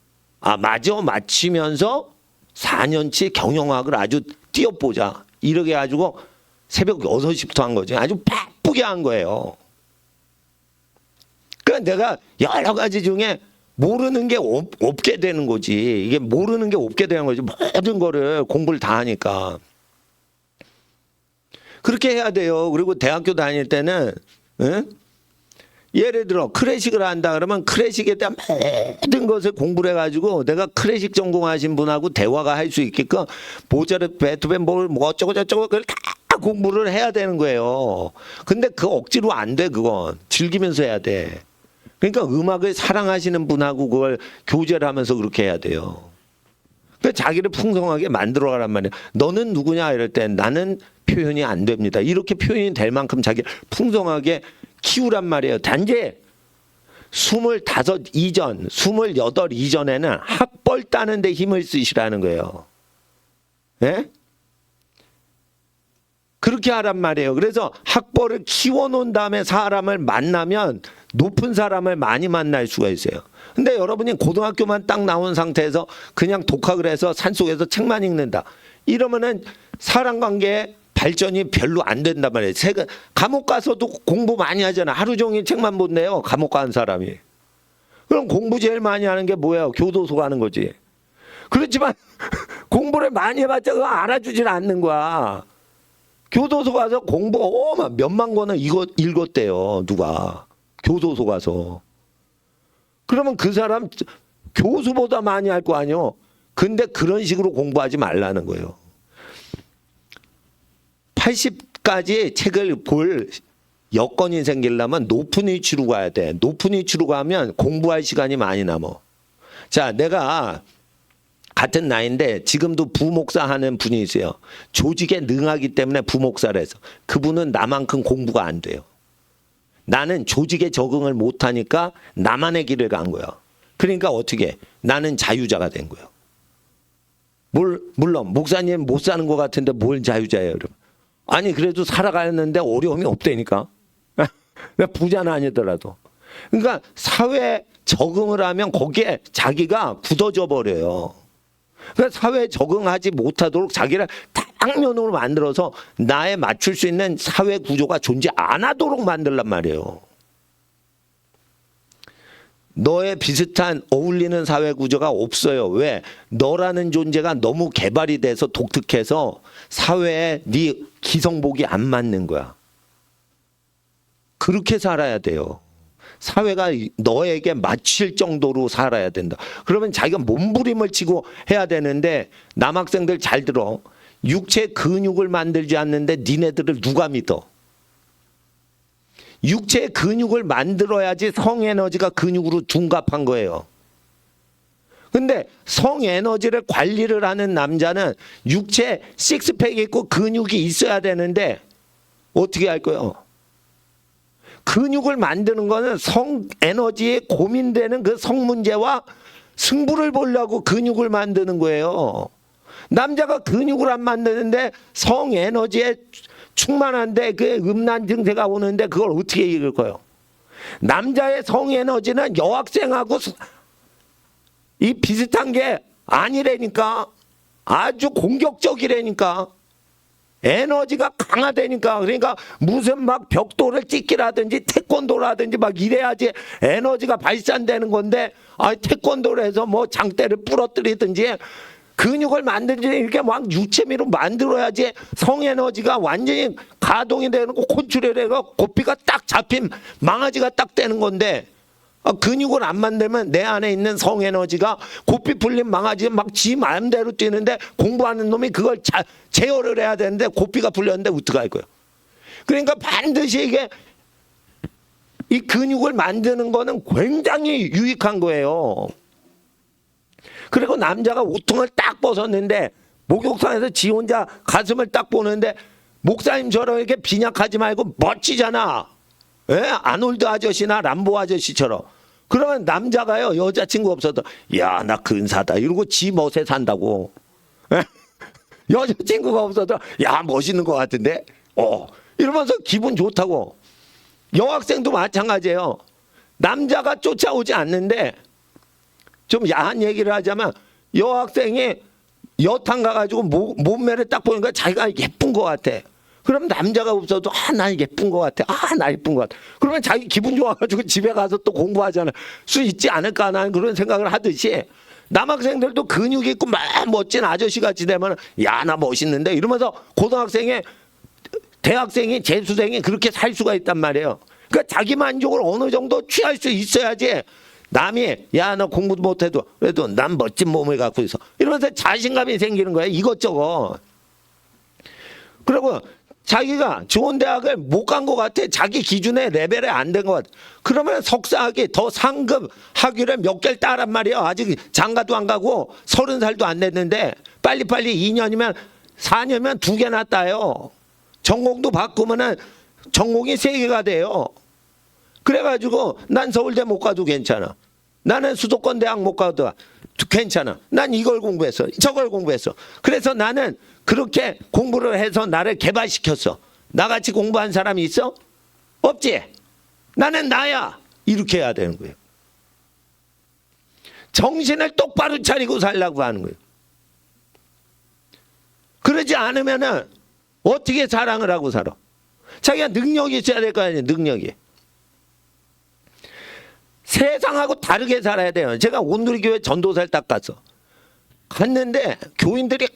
마저 마치면서 4년치 경영학을 아주 띄워보자. 이렇게 해가지고 새벽 6시부터 한 거죠. 아주 바쁘게 한 거예요. 그러니까 내가 여러 가지 중에 모르는 게 없게 되는 거지. 이게 모르는 게 없게 되는 거지. 모든 거를 공부를 다 하니까. 그렇게 해야 돼요. 그리고 대학교 다닐 때는 예를 들어 클래식을 한다 그러면 클래식에 대한 모든 것을 공부를 해가지고 내가 클래식 전공하신 분하고 대화가 할 수 있게끔 모차르트, 베토벤 뭐 어쩌고 저쩌고 그걸 다 공부를 해야 되는 거예요. 근데 그 억지로 안 돼. 그건 즐기면서 해야 돼. 그러니까 음악을 사랑하시는 분하고 그걸 교제를 하면서 그렇게 해야 돼요. 그러니까 자기를 풍성하게 만들어가란 말이야. 너는 누구냐 이럴 때 나는 표현이 안 됩니다. 이렇게 표현이 될 만큼 자기를 풍성하게 키우란 말이에요. 단지 25 이전, 28 이전에는 학벌 따는 데 힘을 쓰시라는 거예요. 예? 그렇게 하란 말이에요. 그래서 학벌을 키워놓은 다음에 사람을 만나면 높은 사람을 많이 만날 수가 있어요. 근데 여러분이 고등학교만 딱 나온 상태에서 그냥 독학을 해서 산속에서 책만 읽는다. 이러면은 사람 관계에 발전이 별로 안 된단 말이에요. 감옥 가서도 공부 많이 하잖아. 하루 종일 책만 본대요. 감옥 간 사람이. 그럼 공부 제일 많이 하는 게 뭐예요? 교도소 가는 거지. 그렇지만 공부를 많이 해봤자 그거 알아주질 않는 거야. 교도소 가서 공부 몇만 권을 읽었대요. 누가. 교도소 가서. 그러면 그 사람 교수보다 많이 할 거 아니요. 근데 그런 식으로 공부하지 말라는 거예요. 80까지 책을 볼 여건이 생기려면 높은 위치로 가야 돼. 높은 위치로 가면 공부할 시간이 많이 남어. 자, 내가 같은 나이인데 지금도 부목사 하는 분이 있어요. 조직에 능하기 때문에 부목사를 해서. 그분은 나만큼 공부가 안 돼요. 나는 조직에 적응을 못하니까 나만의 길을 간 거야. 그러니까 어떻게? 나는 자유자가 된 거예요. 물론 목사님 못 사는 것 같은데 뭘 자유자예요? 그러면. 아니 그래도 살아가는데 어려움이 없다니까. 부자는 아니더라도. 그러니까 사회에 적응을 하면 거기에 자기가 굳어져 버려요. 그러니까 사회에 적응하지 못하도록 자기를 당면으로 만들어서 나에 맞출 수 있는 사회 구조가 존재 안 하도록 만들란 말이에요. 너의 비슷한 어울리는 사회 구조가 없어요. 왜? 너라는 존재가 너무 개발이 돼서 독특해서 사회에 네 기성복이 안 맞는 거야. 그렇게 살아야 돼요. 사회가 너에게 맞힐 정도로 살아야 된다. 그러면 자기가 몸부림을 치고 해야 되는데 남학생들 잘 들어. 육체 근육을 만들지 않는데 니네들을 누가 믿어? 육체 근육을 만들어야지 성에너지가 근육으로 둔갑한 거예요. 근데 성에너지를 관리를 하는 남자는 육체 식스팩이 있고 근육이 있어야 되는데 어떻게 할 거예요? 근육을 만드는 거는 성에너지에 고민되는 그 성문제와 승부를 보려고 근육을 만드는 거예요. 남자가 근육을 안 만드는데 성에너지에 충만한데 그 음란 증세가 오는데 그걸 어떻게 이길 거예요? 남자의 성에너지는 여학생하고 이 비슷한 게 아니라니까. 아주 공격적이라니까. 에너지가 강하다니까. 그러니까 무슨 막 벽돌을 찍기라든지 태권도라든지 막 이래야지 에너지가 발산되는 건데, 태권도를 해서 뭐 장대를 부러뜨리든지 근육을 만들지 이렇게 막 유체미로 만들어야지 성에너지가 완전히 가동이 되는 거, 콘출이 되고 고삐가 딱 잡힌 망아지가 딱 되는 건데, 근육을 안 만들면 내 안에 있는 성에너지가 고삐 풀린 망아지 막 지 마음대로 뛰는데 공부하는 놈이 그걸 제어를 해야 되는데 고삐가 풀렸는데 어떡할 거예요? 그러니까 반드시 이게 이 근육을 만드는 거는 굉장히 유익한 거예요. 그리고 남자가 옷통을 딱 벗었는데 목욕탕에서 지 혼자 가슴을 딱 보는데 목사님처럼 이렇게 빈약하지 말고 멋지잖아. 예? 아놀드 아저씨나 람보 아저씨처럼. 그러면 남자가요, 여자친구 없어도 야, 나 근사다 이러고 지 멋에 산다고. 예? 여자친구가 없어도 야, 멋있는 것 같은데 이러면서 기분 좋다고. 여학생도 마찬가지예요. 남자가 쫓아오지 않는데, 좀 야한 얘기를 하자면 여학생이 여탕 가가지고 몸매를 딱 보니까 자기가 예쁜 것 같아. 그럼 남자가 없어도 나 예쁜 것 같아. 나 예쁜 것 같아. 그러면 자기 기분 좋아가지고 집에 가서 또 공부하잖아. 수 있지 않을까 하는 그런 생각을 하듯이 남학생들도 근육 있고 막 멋진 아저씨같이 되면 야, 나 멋있는데 이러면서 고등학생이 대학생이 재수생이 그렇게 살 수가 있단 말이에요. 그러니까 자기 만족을 어느 정도 취할 수 있어야지 남이 야, 너 공부도 못해도 그래도 난 멋진 몸을 갖고 있어 이러면서 자신감이 생기는 거예요. 이것저것. 그리고 자기가 좋은 대학을 못 간 것 같아. 자기 기준의 레벨에 안 된 것 같아. 그러면 석사학위 더 상급 학위를 몇 개를 따란 말이에요. 아직 장가도 안 가고 30살도 안 됐는데 빨리빨리 2년이면 4년이면 2개나 따요. 전공도 바꾸면은 전공이 3개가 돼요. 그래가지고 난 서울대 못 가도 괜찮아. 나는 수도권 대학 못 가도 괜찮아. 난 이걸 공부했어. 저걸 공부했어. 그래서 나는 그렇게 공부를 해서 나를 개발시켰어. 나같이 공부한 사람이 있어? 없지. 나는 나야. 이렇게 해야 되는 거예요. 정신을 똑바로 차리고 살라고 하는 거예요. 그러지 않으면은 어떻게 사랑을 하고 살아? 자기가 능력이 있어야 될 거 아니에요. 능력이. 세상하고 다르게 살아야 돼요. 제가 온누리교회 전도사를 딱 갔는데 교인들이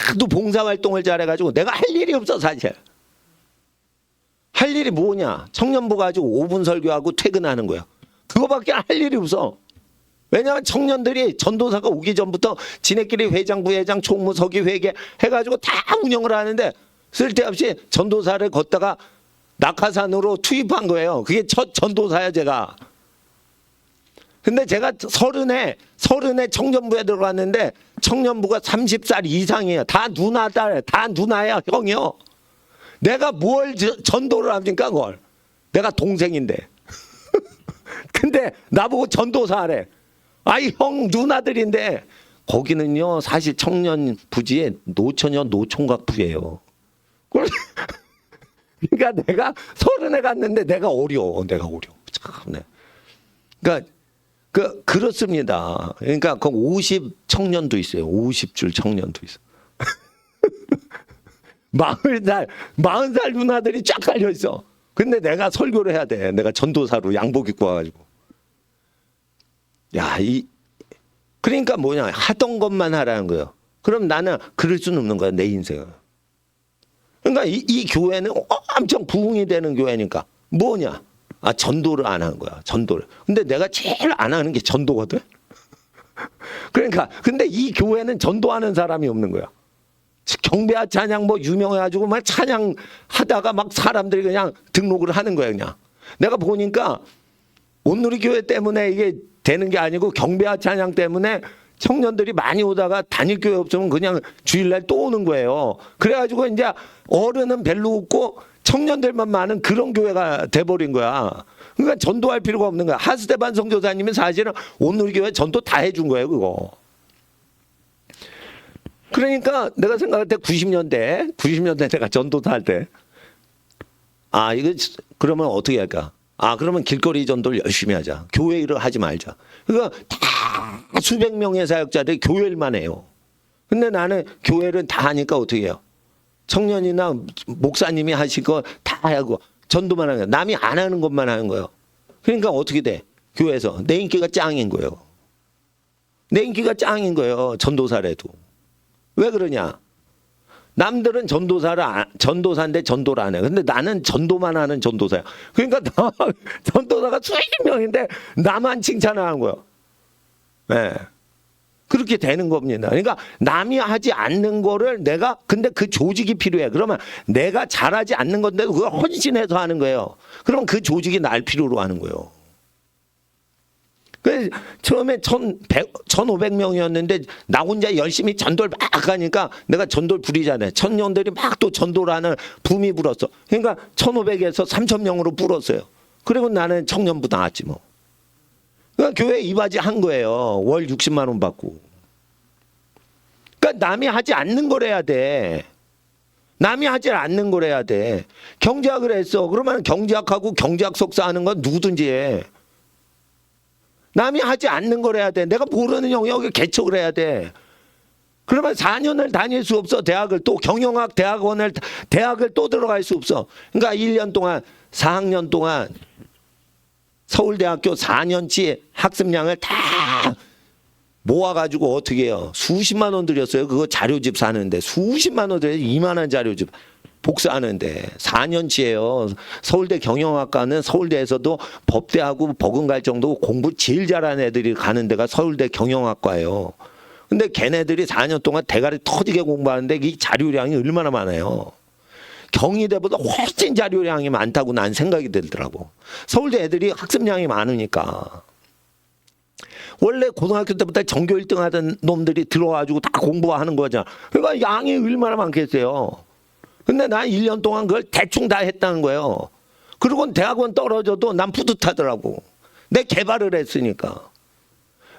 하도 봉사활동을 잘해가지고 내가 할 일이 없어 사실. 할 일이 뭐냐? 청년부 가지고 5분 설교하고 퇴근하는 거야. 그거밖에 할 일이 없어. 왜냐하면 청년들이 전도사가 오기 전부터 지네끼리 회장, 부회장, 총무, 서기, 회계 해가지고 다 운영을 하는데 쓸데없이 전도사를 걷다가 낙하산으로 투입한 거예요. 그게 첫 전도사야 제가. 근데 제가 서른에 청년부에 들어갔는데 청년부가 30살 이상이에요. 다 누나딸, 다 누나야 형이요. 내가 뭘 전도를 합니까 그걸. 내가 동생인데. 근데 나보고 전도사 하래. 아이 형 누나들인데 거기는요 사실 청년 부지에 노처녀 노총각부예요. 그러니까 내가 서른에 갔는데 내가 어려워. 참, 네. 그러니까 그렇습니다. 그러니까 그 50 청년도 있어요. 50줄 청년도 있어. 40살 누나들이 쫙 깔려 있어. 근데 내가 설교를 해야 돼. 내가 전도사로 양복 입고 와가지고. 야, 그러니까 뭐냐. 하던 것만 하라는 거예요. 그럼 나는 그럴 수는 없는 거야. 내 인생은. 그러니까 이 교회는 엄청 부흥이 되는 교회니까. 뭐냐. 아, 전도를 안 하는 거야. 전도를. 근데 내가 제일 안 하는 게 전도거든. 그러니까 근데 이 교회는 전도하는 사람이 없는 거야. 경배와 찬양 뭐 유명해가지고 막 찬양 하다가 막 사람들이 그냥 등록을 하는 거야 그냥. 내가 보니까 온누리교회 때문에 이게 되는 게 아니고 경배와 찬양 때문에 청년들이 많이 오다가 단일교회 없으면 그냥 주일날 또 오는 거예요. 그래가지고 이제 어른은 별로 없고 청년들만 많은 그런 교회가 돼버린 거야. 그러니까 전도할 필요가 없는 거야. 하스데반 선교사님은 사실은 온누리교회 전도 다 해준 거예요 그거. 그러니까 내가 생각할 때 90년대 내가 전도사 할 때 아 이거 그러면 어떻게 할까? 아 그러면 길거리 전도를 열심히 하자. 교회 일을 하지 말자. 그러니까 다 수백 명의 사역자들이 교회 일만 해요. 근데 나는 교회를 다 하니까 어떻게 해요? 청년이나 목사님이 하실 거 다 하고 전도만 하는 거야. 남이 안 하는 것만 하는 거예요. 그러니까 어떻게 돼? 교회에서 내 인기가 짱인 거예요. 내 인기가 짱인 거예요. 전도사래도. 왜 그러냐? 남들은 전도사인데 전도를 안 해. 근데 나는 전도만 하는 전도사야. 그러니까 전도사가 수십 명인데 나만 칭찬하는 거예요. 네. 그렇게 되는 겁니다. 그러니까 남이 하지 않는 거를 내가 근데 그 조직이 필요해. 그러면 내가 잘하지 않는 건데 그걸 헌신해서 하는 거예요. 그럼 그 조직이 날 필요로 하는 거예요. 그래서 처음에 1,500명이었는데 나 혼자 열심히 전도를 막 하니까 내가 전도를 부리잖아요. 청년들이 막 또 전도를 하는 붐이 불었어. 그러니까 1,500에서 3,000명으로 불었어요. 그리고 나는 청년부 나왔지 뭐. 그러니까 교회 이바지 한 거예요. 월 60만 원 받고. 그러니까 남이 하지 않는 걸 해야 돼. 남이 하지 않는 걸 해야 돼. 경제학을 했어. 그러면 경제학하고 경제학 석사 하는 건 누구든지 해. 남이 하지 않는 걸 해야 돼. 내가 모르는 영역을 개척을 해야 돼. 그러면 4년을 다닐 수 없어. 대학을 또 경영학 대학을 또 들어갈 수 없어. 그러니까 1년 동안 4학년 동안 서울대학교 4년치 학습량을 다 모아가지고 어떻게 해요? 수십만 원 들였어요. 그거 자료집 사는데 수십만 원 들여서 이만한 자료집 복사하는데 4년치예요. 서울대 경영학과는 서울대에서도 법대하고 버금갈 정도 공부 제일 잘하는 애들이 가는 데가 서울대 경영학과예요. 근데 걔네들이 4년 동안 대가리 터지게 공부하는데 이 자료량이 얼마나 많아요. 경희대보다 훨씬 자료량이 많다고 난 생각이 들더라고. 서울대 애들이 학습량이 많으니까. 원래 고등학교 때부터 전교 1등 하던 놈들이 들어와가지고 다 공부하는 거잖아. 그러니까 양이 얼마나 많겠어요. 근데 난 1년 동안 그걸 대충 다 했다는 거예요. 그리고 대학원 떨어져도 난 뿌듯하더라고. 내 개발을 했으니까.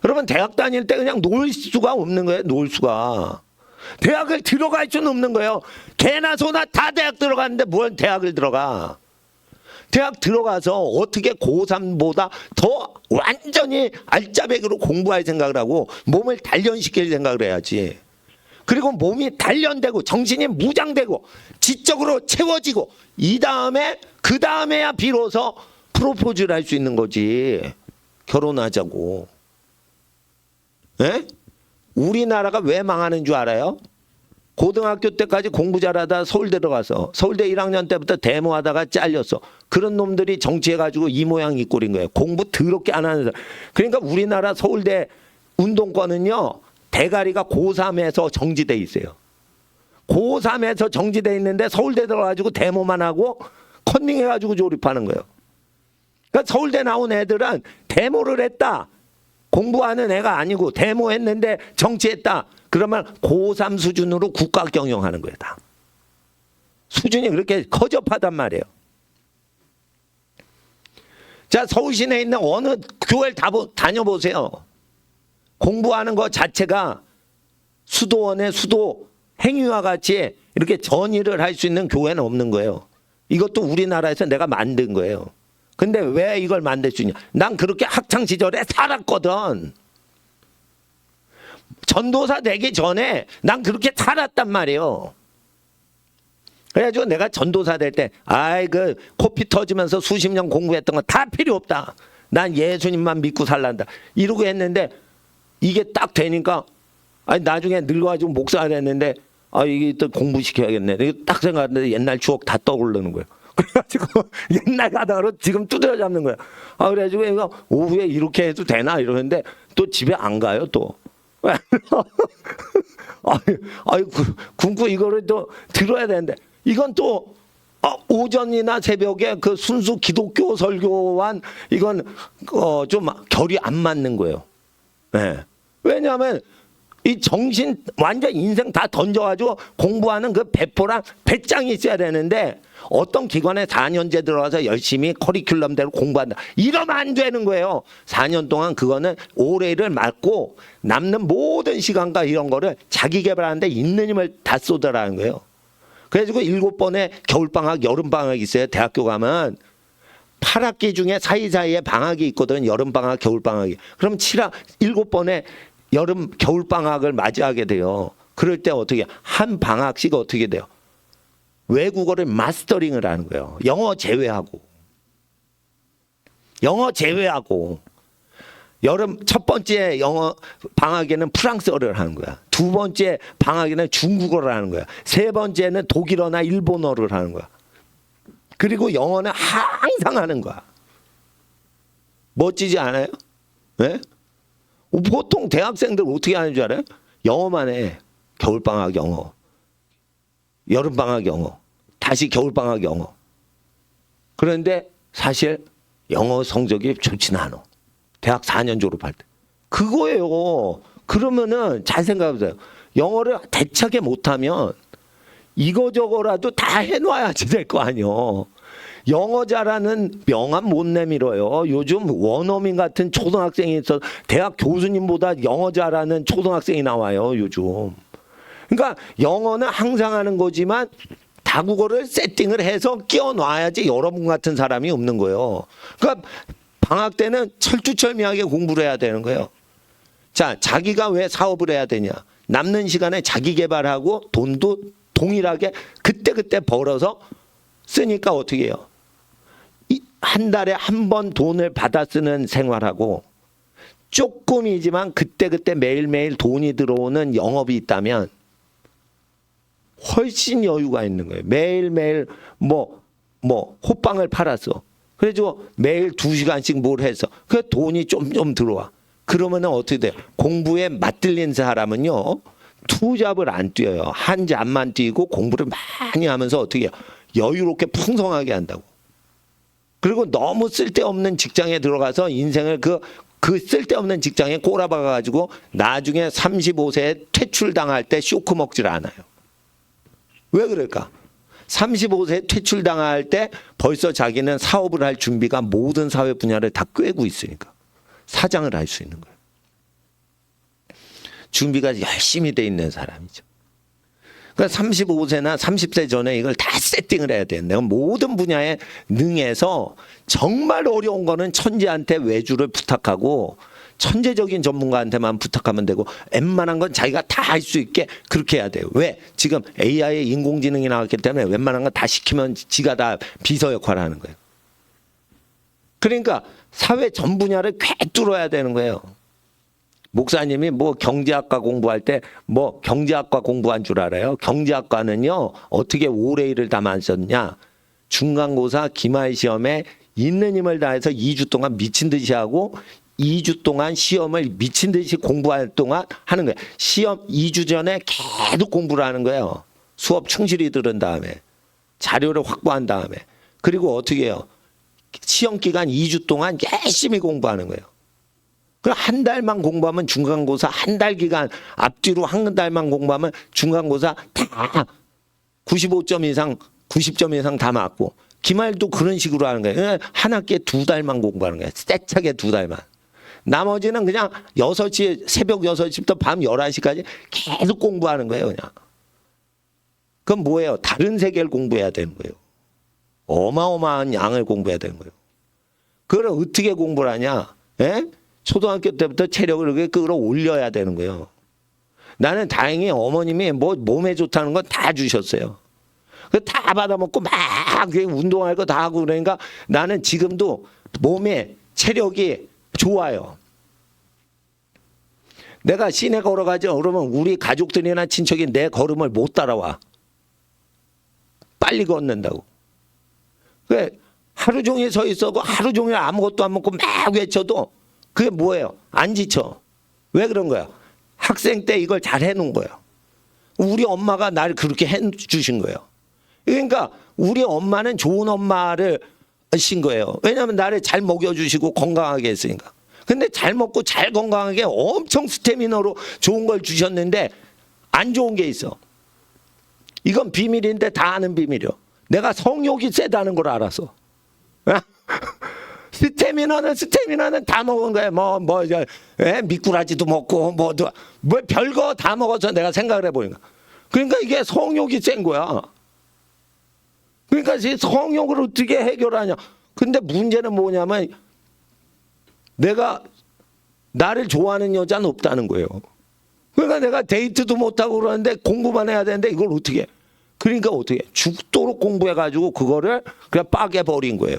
그러면 대학 다닐 때 그냥 놀 수가 없는 거예요. 놀 수가. 대학을 들어갈 수는 없는 거예요. 개나 소나 다 대학 들어갔는데 뭘 대학을 들어가. 대학 들어가서 어떻게 고3보다 더 완전히 알짜배기로 공부할 생각을 하고 몸을 단련시킬 생각을 해야지. 그리고 몸이 단련되고 정신이 무장되고 지적으로 채워지고 이 다음에 그 다음에야 비로소 프로포즈를 할 수 있는 거지. 결혼하자고. 에? 우리나라가 왜 망하는 줄 알아요? 고등학교 때까지 공부 잘하다 서울대 들어가서 서울대 1학년 때부터 데모하다가 잘렸어. 그런 놈들이 정치해가지고 이 모양 이 꼴인 거예요. 공부 더럽게 안 하는 사람. 그러니까 우리나라 서울대 운동권은요. 대가리가 고3에서 정지돼 있어요. 고3에서 정지돼 있는데 서울대 들어가지고 데모만 하고 컨닝해가지고 조립하는 거예요. 그러니까 서울대 나온 애들은 데모를 했다. 공부하는 애가 아니고 데모했는데 정치했다. 그러면 고3 수준으로 국가 경영하는 거예요. 다. 수준이 그렇게 허접하단 말이에요. 자, 서울 시내에 있는 어느 교회를 다녀보세요. 공부하는 것 자체가 수도원의 수도 행위와 같이 이렇게 전의를 할 수 있는 교회는 없는 거예요. 이것도 우리나라에서 내가 만든 거예요. 근데 왜 이걸 만들 수 있냐? 난 그렇게 학창시절에 살았거든. 전도사 되기 전에 난 그렇게 살았단 말이에요. 그래가지고 내가 전도사 될 때 아이 그 코피 터지면서 수십 년 공부했던 거 다 필요 없다. 난 예수님만 믿고 살란다. 이러고 했는데 이게 딱 되니까 아니 나중에 늙어가지고 목사를 했는데 아 이게 또 공부시켜야겠네. 이게 딱 생각하는데 옛날 추억 다 떠오르는 거예요. 그래가지고 옛날 가다가 지금 두드려 잡는 거야. 아 그래가지고 얘가 오후에 이렇게 해도 되나 이러는데 또 집에 안 가요 또. 아유 굶고 이거를 또 들어야 되는데 이건 또 오전이나 새벽에 그 순수 기독교 설교와는 이건 좀 결이 안 맞는 거예요. 네. 왜냐하면 이 정신 완전 인생 다 던져가지고 공부하는 그 배포랑 배짱이 있어야 되는데 어떤 기관에 4년제 들어가서 열심히 커리큘럼대로 공부한다. 이러면 안 되는 거예요. 4년 동안 그거는 올해를 맞고 남는 모든 시간과 이런 거를 자기 개발하는데 있는 힘을 다 쏟아라는 거예요. 그래가지고 7번의 겨울방학, 여름방학이 있어요. 대학교 가면 8학기 중에 사이사이에 방학이 있거든. 여름방학, 겨울방학이. 그럼 7번의 여름, 겨울방학을 맞이하게 돼요. 그럴 때 어떻게 한 방학씩 어떻게 돼요? 외국어를 마스터링을 하는 거예요. 영어 제외하고. 여름 첫 번째 영어 방학에는 프랑스어를 하는 거야. 두 번째 방학에는 중국어를 하는 거야. 세 번째는 독일어나 일본어를 하는 거야. 그리고 영어는 항상 하는 거야. 멋지지 않아요? 네? 보통 대학생들 어떻게 하는 줄 알아요? 영어만 해. 겨울방학 영어. 여름방학 영어. 다시 겨울방학 영어. 그런데 사실 영어 성적이 좋지는 않아. 대학 4년 졸업할 때. 그거예요. 그러면은 잘 생각해보세요. 영어를 대차게 못하면 이거저거라도 다 해놔야지 될 거 아니에요. 영어 잘하는 명함 못 내밀어요. 요즘 원어민 같은 초등학생이 있어 대학 교수님보다 영어 잘하는 초등학생이 나와요. 요즘. 그러니까 영어는 항상 하는 거지만 다국어를 세팅을 해서 끼워놔야지 여러분 같은 사람이 없는 거예요. 그러니까 방학 때는 철두철미하게 공부를 해야 되는 거예요. 자, 자기가 왜 사업을 해야 되냐. 남는 시간에 자기 개발하고 돈도 동일하게 그때그때 벌어서 쓰니까 어떻게 해요? 한 달에 한 번 돈을 받아 쓰는 생활하고 조금이지만 그때그때 매일매일 돈이 들어오는 영업이 있다면 훨씬 여유가 있는 거예요. 매일매일 뭐 호빵을 팔았어. 그래가지고 매일 2시간씩 뭘 해서 그 돈이 좀 들어와. 그러면은 어떻게 돼요? 공부에 맞들린 사람은요 투잡을 안 뛰어요. 한 잠만 뛰고 공부를 많이 하면서 어떻게 해요? 여유롭게 풍성하게 한다고. 그리고 너무 쓸데없는 직장에 들어가서 인생을 그 쓸데없는 직장에 꼬라박아가지고 나중에 35세에 퇴출당할 때 쇼크 먹질 않아요. 왜 그럴까? 35세에 퇴출당할 때 벌써 자기는 사업을 할 준비가 모든 사회 분야를 다 꿰고 있으니까 사장을 할 수 있는 거예요. 준비가 열심히 돼 있는 사람이죠. 그러니까 35세나 30세 전에 이걸 다 세팅을 해야 돼요. 내가 모든 분야에 능해서 정말 어려운 거는 천재한테 외주를 부탁하고 천재적인 전문가한테만 부탁하면 되고 웬만한 건 자기가 다 할 수 있게 그렇게 해야 돼요. 왜? 지금 AI 인공지능이 나왔기 때문에 웬만한 건 다 시키면 지가 다 비서 역할을 하는 거예요. 그러니까 사회 전 분야를 꿰뚫어야 되는 거예요. 목사님이 뭐 경제학과 공부할 때 뭐 경제학과 공부한 줄 알아요? 경제학과는요 어떻게 오래 일을 다 만썼냐? 중간고사 기말 시험에 있는 힘을 다해서 2주 동안 미친 듯이 하고 2주 동안 시험을 미친 듯이 공부할 동안 하는 거예요. 시험 2주 전에 계속 공부를 하는 거예요. 수업 충실히 들은 다음에 자료를 확보한 다음에 그리고 어떻게 해요? 시험 기간 2주 동안 열심히 공부하는 거예요. 그럼 한 달만 공부하면 중간고사 한 달 기간 앞뒤로 한 달만 공부하면 중간고사 다 95점 이상 90점 이상 다 맞고 기말도 그런 식으로 하는 거예요. 한 학기에 2달만 공부하는 거예요. 세차게 2달만. 나머지는 그냥 6시 새벽 6시부터 밤 11시까지 계속 공부하는 거예요. 그냥. 그럼 뭐예요? 다른 세계를 공부해야 되는 거예요. 어마어마한 양을 공부해야 되는 거예요. 그걸 어떻게 공부를 하냐? 예? 초등학교 때부터 체력을 이렇게 끌어올려야 되는 거예요. 나는 다행히 어머님이 뭐 몸에 좋다는 건 다 주셨어요. 다 받아먹고 막 운동할 거 다 하고 그러니까 나는 지금도 몸에 체력이 좋아요. 내가 시내 걸어가죠. 그러면 우리 가족들이나 친척이 내 걸음을 못 따라와. 빨리 걷는다고. 왜 하루 종일 서 있어도 하루 종일 아무것도 안 먹고 막 외쳐도 그게 뭐예요? 안 지쳐. 왜 그런 거야? 학생 때 이걸 잘 해놓은 거예요. 우리 엄마가 나를 그렇게 해주신 거예요. 그러니까 우리 엄마는 좋은 엄마를 신 거예요. 왜냐하면 나를 잘 먹여주시고 건강하게 했으니까. 근데 잘 먹고 잘 건강하게 엄청 스태미너로 좋은 걸 주셨는데 안 좋은 게 있어. 이건 비밀인데 다 아는 비밀이요. 내가 성욕이 세다는 걸 알았어. 스태미너는 다 먹은 거야. 미꾸라지도 먹고 뭐 별거 다 먹어서 내가 생각을 해보니까. 그러니까 이게 성욕이 센 거야. 그러니까 성욕을 어떻게 해결하냐. 근데 문제는 뭐냐면 내가 나를 좋아하는 여자는 없다는 거예요. 그러니까 내가 데이트도 못하고 그러는데 공부만 해야 되는데 이걸 어떻게 해? 그러니까 어떻게 해? 죽도록 공부해가지고 그거를 그냥 빠개버린 거예요.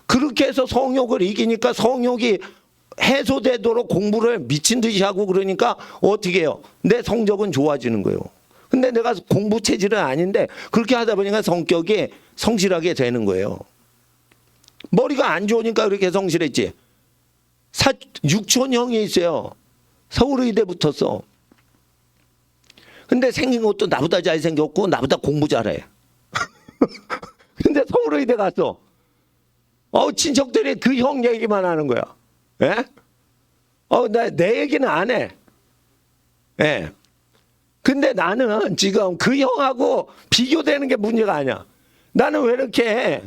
그렇게 해서 성욕을 이기니까 성욕이 해소되도록 공부를 미친 듯이 하고 그러니까 어떻게 해요? 내 성적은 좋아지는 거예요. 근데 내가 공부 체질은 아닌데 그렇게 하다 보니까 성격이 성실하게 되는 거예요. 머리가 안 좋으니까 그렇게 성실했지. 육촌 형이 있어요. 서울의대 붙었어. 근데 생긴 것도 나보다 잘생겼고 나보다 공부 잘해. 근데 서울의대 갔어. 친척들이 그 형 얘기만 하는 거야. 예? 내 얘기는 안 해. 예. 근데 나는 지금 그 형하고 비교되는 게 문제가 아니야. 나는 왜 이렇게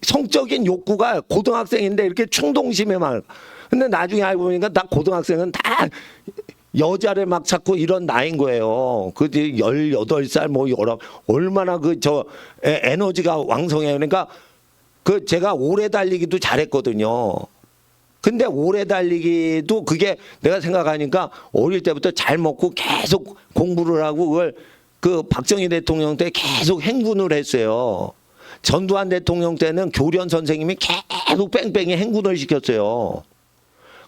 성적인 욕구가 고등학생인데 이렇게 충동심에 막. 근데 나중에 알고 보니까 다 고등학생은 다 여자를 막 찾고 이런 나이인 거예요. 그 18살 뭐 얼마나 에너지가 왕성해요. 그러니까 제가 오래 달리기도 잘했거든요. 근데 오래 달리기도 그게 내가 생각하니까 어릴 때부터 잘 먹고 계속 공부를 하고 그걸 박정희 대통령 때 계속 행군을 했어요. 전두환 대통령 때는 교련 선생님이 계속 뺑뺑이 행군을 시켰어요.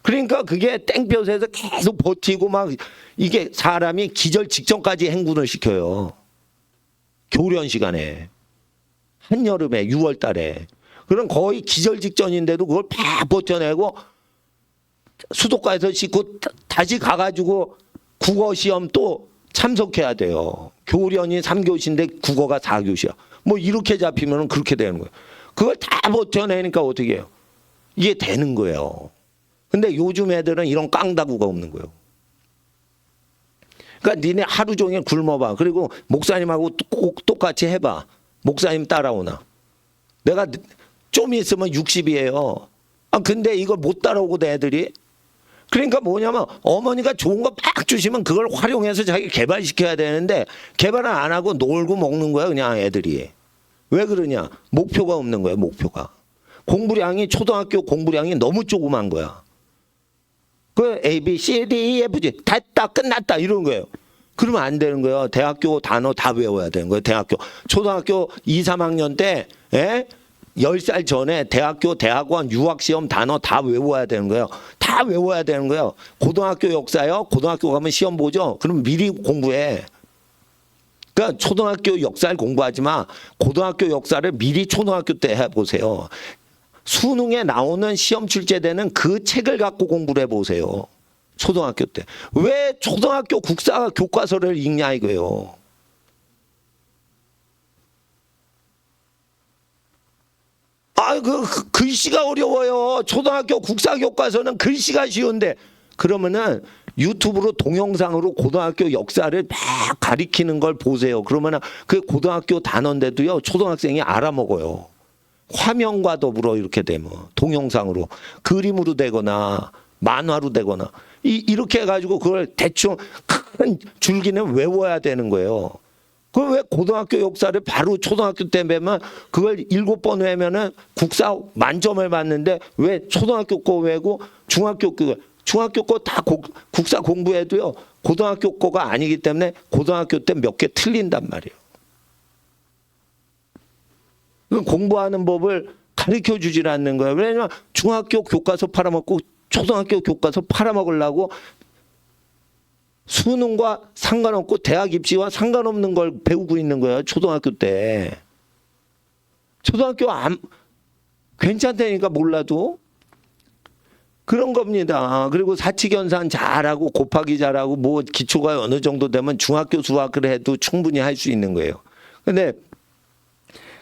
그러니까 그게 땡볕에서 계속 버티고 막 이게 사람이 기절 직전까지 행군을 시켜요. 교련 시간에. 한여름에 6월 달에. 그럼 거의 기절 직전인데도 그걸 다 버텨내고 수도가에서 싣고 다시 가가지고 국어 시험 또 참석해야 돼요. 교련이 3교시인데 국어가 4교시야. 뭐 이렇게 잡히면 그렇게 되는 거예요. 그걸 다 버텨내니까 어떻게 해요? 이게 되는 거예요. 근데 요즘 애들은 이런 깡다구가 없는 거예요. 그러니까 니네 하루 종일 굶어봐. 그리고 목사님하고 꼭 똑같이 해봐. 목사님 따라오나. 내가 좀 있으면 60이에요. 근데 이걸 못 따라오고 애들이. 그러니까 뭐냐면 어머니가 좋은 거 막 주시면 그걸 활용해서 자기 개발시켜야 되는데 개발을 안 하고 놀고 먹는 거야 그냥 애들이. 왜 그러냐? 목표가 없는 거야 목표가. 공부량이 초등학교 공부량이 너무 조그만 거야. 그 A, B, C, D, E, F, G 됐다 끝났다 이런 거예요. 그러면 안 되는 거예요. 대학교 단어 다 외워야 되는 거예요. 대학교 초등학교 2, 3학년 때 10살 전에 대학교 대학원 유학시험 단어 다 외워야 되는 거예요. 다 외워야 되는 거예요. 고등학교 역사요. 고등학교 가면 시험 보죠. 그럼 미리 공부해. 그러니까 초등학교 역사를 공부하지 마. 고등학교 역사를 미리 초등학교 때 해보세요. 수능에 나오는 시험 출제되는 그 책을 갖고 공부를 해보세요. 초등학교 때. 왜 초등학교 국사 교과서를 읽냐 이거예요. 글씨가 어려워요. 초등학교 국사 교과서는 글씨가 쉬운데 그러면은 유튜브로 동영상으로 고등학교 역사를 막 가리키는 걸 보세요. 그러면은 그 고등학교 단어인데도요 초등학생이 알아먹어요. 화면과 더불어 이렇게 되면 동영상으로 그림으로 되거나 만화로 되거나 이렇게 해가지고 그걸 대충 큰 줄기는 외워야 되는 거예요. 그럼 왜 고등학교 역사를 바로 초등학교 때 배면 그걸 7번 외면은 국사 만점을 받는데 왜 초등학교 거 외고 중학교 거 다 국사 공부해도요 고등학교 거가 아니기 때문에 고등학교 때 몇 개 틀린단 말이에요. 공부하는 법을 가르쳐 주질 않는 거예요. 왜냐면 중학교 교과서 팔아먹고 초등학교 교과서 팔아먹으려고 수능과 상관없고 대학 입시와 상관없는 걸 배우고 있는 거예요. 초등학교 때. 초등학교 괜찮다니까 몰라도 그런 겁니다. 그리고 사칙연산 잘하고 곱하기 잘하고 뭐 기초가 어느 정도 되면 중학교 수학을 해도 충분히 할 수 있는 거예요. 근데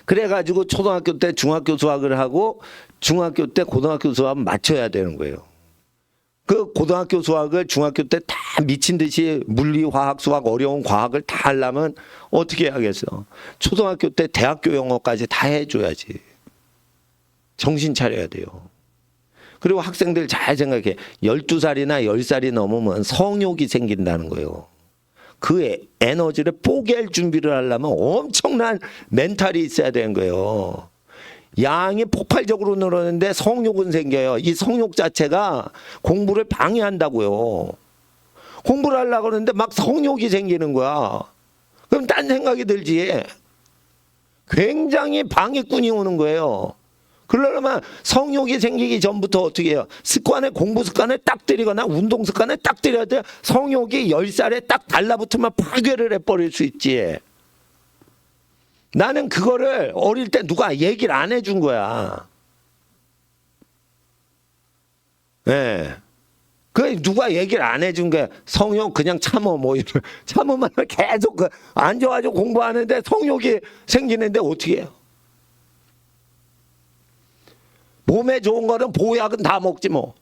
그래가지고 초등학교 때 중학교 수학을 하고 중학교 때 고등학교 수학 맞춰야 되는 거예요. 그 고등학교 수학을 중학교 때 다 미친 듯이 물리, 화학, 수학 어려운 과학을 다 하려면 어떻게 하겠어? 초등학교 때 대학교 영어까지 다 해줘야지. 정신 차려야 돼요. 그리고 학생들 잘 생각해. 12살이나 10살이 넘으면 성욕이 생긴다는 거예요. 그 에너지를 뽀갤 준비를 하려면 엄청난 멘탈이 있어야 되는 거예요. 양이 폭발적으로 늘었는데 성욕은 생겨요. 이 성욕 자체가 공부를 방해한다고요. 공부를 하려고 하는데 막 성욕이 생기는 거야. 그럼 딴 생각이 들지. 굉장히 방해꾼이 오는 거예요. 그러려면 성욕이 생기기 전부터 어떻게 해요? 공부 습관을 딱 들이거나 운동 습관을 딱 들여야 돼. 성욕이 10살에 딱 달라붙으면 파괴를 해버릴 수 있지. 나는 그거를 어릴 때 누가 얘기를 안 해준 거야. 네. 그 누가 얘기를 안 해준 거야. 성욕 그냥 참어 뭐 이런 참으면 계속 앉아가지고 공부하는데 성욕이 생기는데 어떻게 해요? 몸에 좋은 거는 보약은 다 먹지 뭐.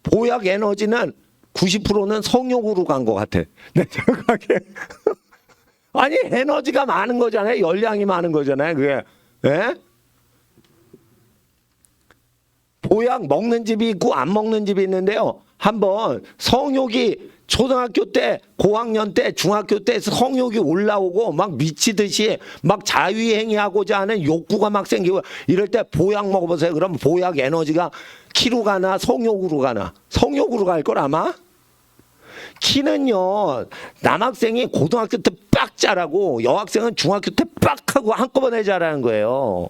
보약 에너지는 90%는 성욕으로 간 것 같아. 내 생각에. 아니 에너지가 많은 거잖아요. 열량이 많은 거잖아요. 그게. 예? 보약 먹는 집이 있고 안 먹는 집이 있는데요. 한번 성욕이 초등학교 때, 고학년 때, 중학교 때 성욕이 올라오고 막 미치듯이 막 자위행위하고자 하는 욕구가 막 생기고 이럴 때 보약 먹어보세요. 그럼 보약 에너지가 키로 가나 성욕으로 가나? 성욕으로 갈 걸 아마? 키는요 남학생이 고등학교 때 빡 자라고 여학생은 중학교 때 빡 하고 한꺼번에 자라는 거예요.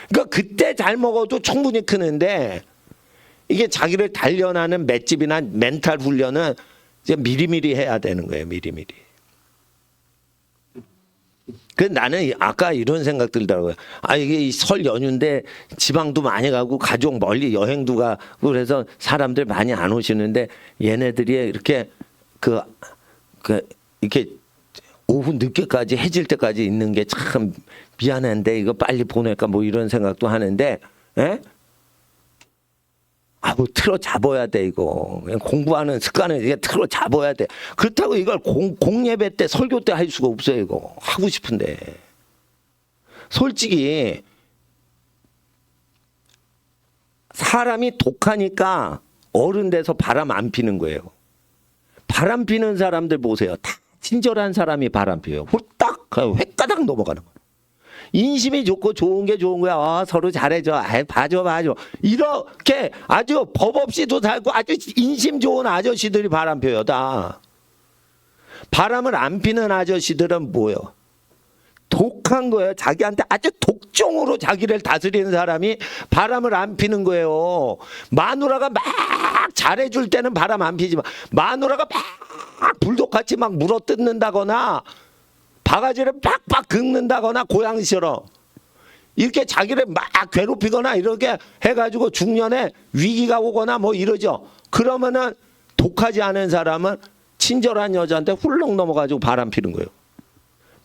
그러니까 그때 잘 먹어도 충분히 크는데 이게 자기를 단련하는 맷집이나 멘탈 훈련은 이제 미리미리 해야 되는 거예요. 미리미리. 그래서 나는 아까 이런 생각 들더라고요. 이게 설 연휴인데 지방도 많이 가고 가족 멀리 여행도 가고 그래서 사람들 많이 안 오시는데 얘네들이 이렇게 이렇게 오후 늦게까지 해질 때까지 있는 게 참 미안한데 이거 빨리 보낼까 뭐 이런 생각도 하는데 뭐 틀어 잡아야 돼 이거. 그냥 공부하는 습관을 이게 틀어 잡아야 돼. 그렇다고 이걸 공예배 때 설교 때 할 수가 없어요 이거. 하고 싶은데. 솔직히 사람이 독하니까 어른 돼서 바람 안 피는 거예요. 바람 피는 사람들 보세요. 다 친절한 사람이 바람 피워요. 홀딱 횟가닥 넘어가는 거예요. 인심이 좋고 좋은 게 좋은 거야. 서로 잘해줘. 봐줘. 이렇게 아주 법 없이도 살고 아주 인심 좋은 아저씨들이 바람 펴요. 다. 바람을 안 피는 아저씨들은 뭐예요? 독한 거예요. 자기한테 아주 독종으로 자기를 다스리는 사람이 바람을 안 피는 거예요. 마누라가 막 잘해줄 때는 바람 안 피지만 마누라가 막 불독같이 막 물어뜯는다거나 바가지를 빡빡 긁는다거나 고양이처럼 이렇게 자기를 막 괴롭히거나 이렇게 해가지고 중년에 위기가 오거나 뭐 이러죠. 그러면은 독하지 않은 사람은 친절한 여자한테 훌렁 넘어가지고 바람 피는 거예요.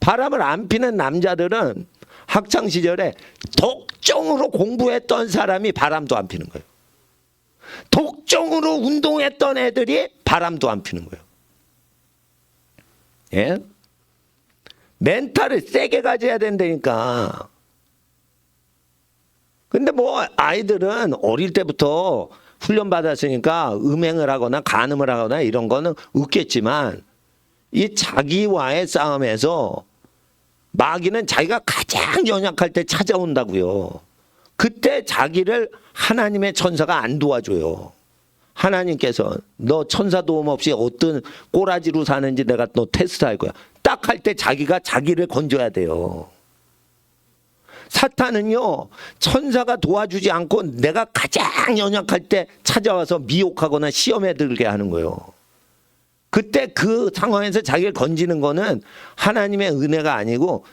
바람을 안 피는 남자들은 학창 시절에 독종으로 공부했던 사람이 바람도 안 피는 거예요. 독종으로 운동했던 애들이 바람도 안 피는 거예요. 예? 멘탈을 세게 가져야 된다니까. 근데 뭐 아이들은 어릴 때부터 훈련 받았으니까 음행을 하거나 간음을 하거나 이런 거는 없겠지만 이 자기와의 싸움에서 마귀는 자기가 가장 연약할 때 찾아온다고요. 그때 자기를 하나님의 천사가 안 도와줘요. 하나님께서 너 천사 도움 없이 어떤 꼬라지로 사는지 내가 너 테스트할 거야. 딱 할 때 자기가 자기를 건져야 돼요. 사탄은요, 천사가 도와주지 않고 내가 가장 연약할 때 찾아와서 미혹하거나 시험에 들게 하는 거예요. 그때 그 상황에서 자기를 건지는 거는 하나님의 은혜가 아니고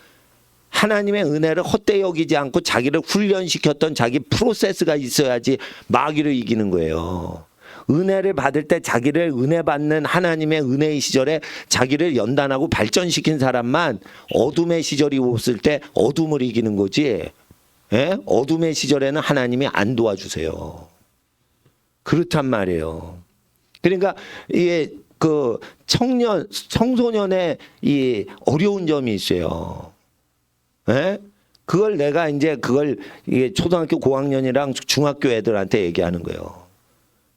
하나님의 은혜를 헛되이 여기지 않고 자기를 훈련시켰던 자기 프로세스가 있어야지 마귀를 이기는 거예요. 은혜를 받을 때 자기를 은혜 받는 하나님의 은혜의 시절에 자기를 연단하고 발전시킨 사람만 어둠의 시절이 없을 때 어둠을 이기는 거지. 예? 어둠의 시절에는 하나님이 안 도와주세요. 그렇단 말이에요. 그러니까 이게 그 청소년의 이 어려운 점이 있어요. 예? 그걸 내가 이제 이게 초등학교 고학년이랑 중학교 애들한테 얘기하는 거예요.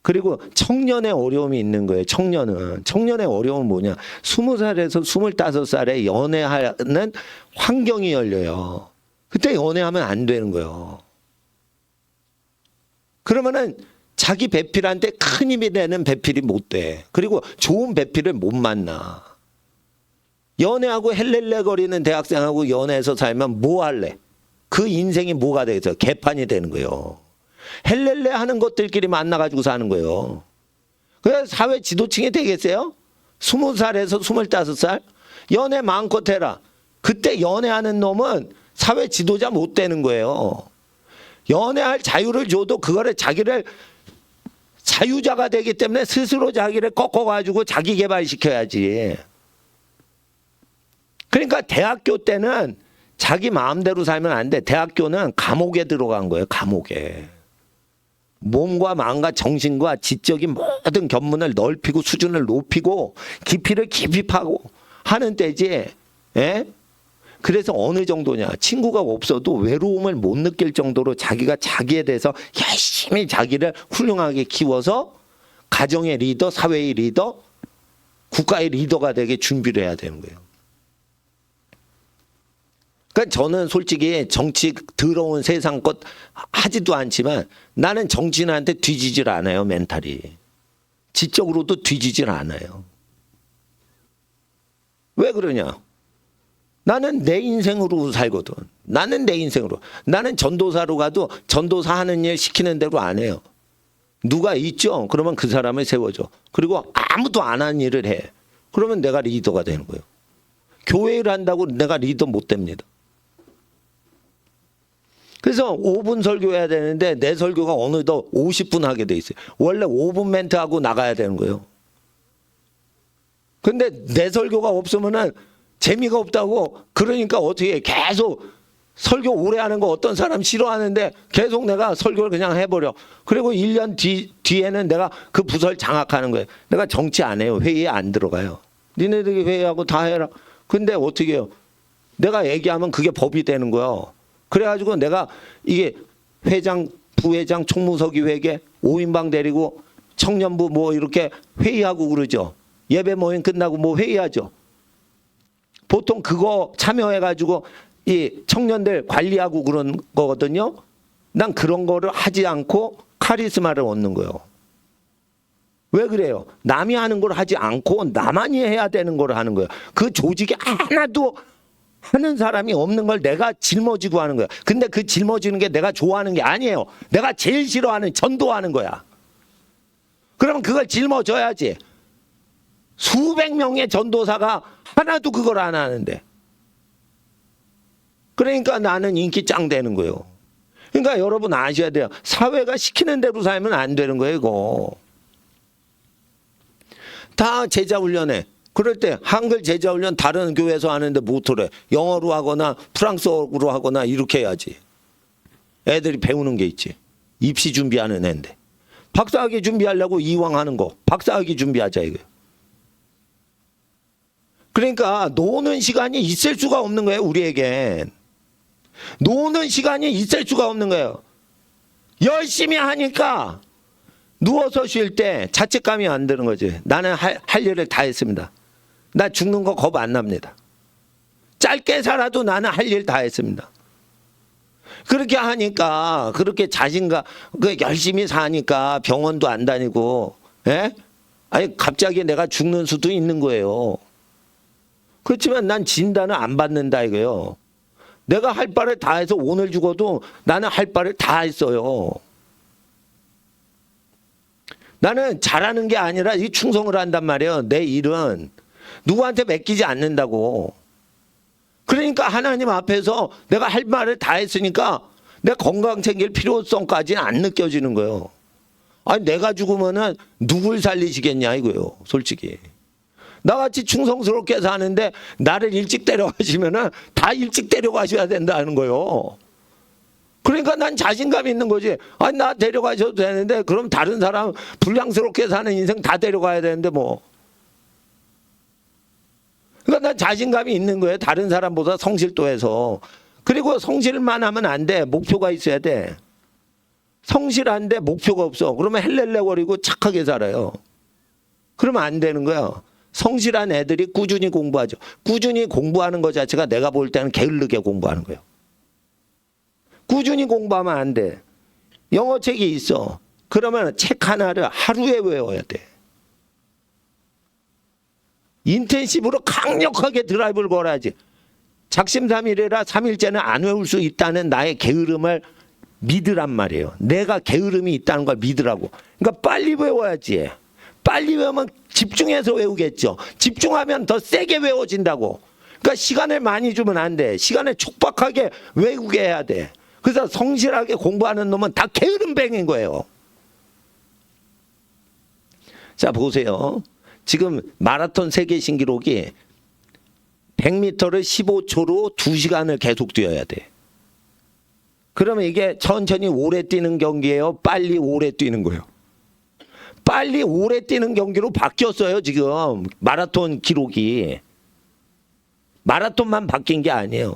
그리고 청년의 어려움이 있는 거예요. 청년의 어려움은 뭐냐? 20살에서 25살에 연애하는 환경이 열려요. 그때 연애하면 안 되는 거예요. 그러면은 자기 배필한테 큰 힘이 되는 배필이 못 돼. 그리고 좋은 배필을 못 만나. 연애하고 헬렐레 거리는 대학생하고 연애해서 살면 뭐 할래? 그 인생이 뭐가 되겠어요? 개판이 되는 거예요. 헬렐레 하는 것들끼리 만나가지고 사는 거예요. 그래서 사회 지도층이 되겠어요? 20살에서 25살? 연애 마음껏 해라. 그때 연애하는 놈은 사회 지도자 못 되는 거예요. 연애할 자유를 줘도 그거를 자기를 자유자가 되기 때문에 스스로 자기를 꺾어가지고 자기 개발시켜야지. 그러니까 대학교 때는 자기 마음대로 살면 안 돼. 대학교는 감옥에 들어간 거예요. 감옥에. 몸과 마음과 정신과 지적인 모든 견문을 넓히고 수준을 높이고 깊이를 깊이 파고 하는 때지. 예? 그래서 어느 정도냐. 친구가 없어도 외로움을 못 느낄 정도로 자기가 자기에 대해서 열심히 자기를 훌륭하게 키워서 가정의 리더, 사회의 리더, 국가의 리더가 되게 준비를 해야 되는 거예요. 그러니까 저는 솔직히 정치 더러운 세상 것 하지도 않지만 나는 정치인한테 뒤지질 않아요. 멘탈이. 지적으로도 뒤지질 않아요. 왜 그러냐? 나는 내 인생으로 살거든. 나는 내 인생으로. 나는 전도사로 가도 전도사 하는 일 시키는 대로 안 해요. 누가 있죠? 그러면 그 사람을 세워줘. 그리고 아무도 안 하는 일을 해. 그러면 내가 리더가 되는 거예요. 교회를 한다고 내가 리더 못 됩니다. 그래서 5분 설교해야 되는데 내 설교가 어느덧 50분 하게 돼 있어요. 원래 5분 멘트하고 나가야 되는 거예요. 근데 내 설교가 없으면은 재미가 없다고. 그러니까 어떻게 계속 설교 오래 하는 거 어떤 사람 싫어하는데 계속 내가 설교를 그냥 해버려. 그리고 1년 뒤에는 내가 그 부서를 장악하는 거예요. 내가 정치 안 해요. 회의에 안 들어가요. 니네들이 회의하고 다 해라. 근데 어떻게 해요? 내가 얘기하면 그게 법이 되는 거야. 그래가지고 내가 이게 회장, 부회장, 총무서기 회계 5인방 데리고 청년부 뭐 이렇게 회의하고 그러죠. 예배 모임 끝나고 뭐 회의하죠. 보통 그거 참여해가지고 이 청년들 관리하고 그런 거거든요. 난 그런 거를 하지 않고 카리스마를 얻는 거예요. 왜 그래요? 남이 하는 걸 하지 않고 나만이 해야 되는 걸 하는 거예요. 그 조직에 하나도 하는 사람이 없는 걸 내가 짊어지고 하는 거야. 근데 그 짊어지는 게 내가 좋아하는 게 아니에요. 내가 제일 싫어하는 전도하는 거야. 그러면 그걸 짊어져야지. 수백 명의 전도사가 하나도 그걸 안 하는데. 그러니까 나는 인기 짱 되는 거예요. 그러니까 여러분 아셔야 돼요. 사회가 시키는 대로 살면 안 되는 거예요, 이거. 다 제자 훈련해. 그럴 때 한글 제자 훈련 다른 교회에서 하는데 못하래. 영어로 하거나 프랑스어로 하거나 이렇게 해야지. 애들이 배우는 게 있지. 입시 준비하는 애인데. 박사학위 준비하려고 이왕 하는 거. 박사학위 준비하자 이거예요. 그러니까 노는 시간이 있을 수가 없는 거예요, 우리에겐. 노는 시간이 있을 수가 없는 거예요. 열심히 하니까 누워서 쉴 때 자책감이 안 드는 거지. 나는 할 일을 다 했습니다. 나 죽는 거 겁 안 납니다. 짧게 살아도 나는 할 일 다 했습니다. 그렇게 하니까, 그렇게 자신감, 열심히 사니까 병원도 안 다니고, 예? 아니, 갑자기 내가 죽는 수도 있는 거예요. 그렇지만 난 진단을 안 받는다 이거예요. 내가 할 바를 다 해서 오늘 죽어도 나는 할 바를 다 했어요. 나는 잘하는 게 아니라 이 충성을 한단 말이에요. 내 일은 누구한테 맡기지 않는다고. 그러니까 하나님 앞에서 내가 할 말을 다 했으니까 내 건강 챙길 필요성까지는 안 느껴지는 거예요. 아니 내가 죽으면은 누굴 살리시겠냐 이거예요. 솔직히. 나같이 충성스럽게 사는데 나를 일찍 데려가시면은 다 일찍 데려가셔야 된다는 거예요. 그러니까 난 자신감이 있는 거지. 아니 나 데려가셔도 되는데 그럼 다른 사람 불량스럽게 사는 인생 다 데려가야 되는데 뭐. 그러니까 난 자신감이 있는 거예요. 다른 사람보다 성실도해서. 그리고 성실만 하면 안 돼. 목표가 있어야 돼. 성실한데 목표가 없어. 그러면 헬렐레거리고 착하게 살아요. 그러면 안 되는 거야. 성실한 애들이 꾸준히 공부하죠. 꾸준히 공부하는 것 자체가 내가 볼 때는 게을르게 공부하는 거예요. 꾸준히 공부하면 안 돼. 영어책이 있어. 그러면 책 하나를 하루에 외워야 돼. 인텐시브로 강력하게 드라이브를 걸어야지. 작심삼일이라 3일째는 안 외울 수 있다는 나의 게으름을 믿으란 말이에요. 내가 게으름이 있다는 걸 믿으라고. 그러니까 빨리 외워야지. 빨리 외우면 집중해서 외우겠죠. 집중하면 더 세게 외워진다고. 그러니까 시간을 많이 주면 안 돼. 시간을 촉박하게 외우게 해야 돼. 그래서 성실하게 공부하는 놈은 다 게으름뱅인 거예요. 자 보세요. 지금 마라톤 세계 신기록이 100m를 15초로 2시간을 계속 뛰어야 돼. 그러면 이게 천천히 오래 뛰는 경기예요? 빨리 오래 뛰는 거예요? 빨리 오래 뛰는 경기로 바뀌었어요. 지금 마라톤 기록이. 마라톤만 바뀐 게 아니에요.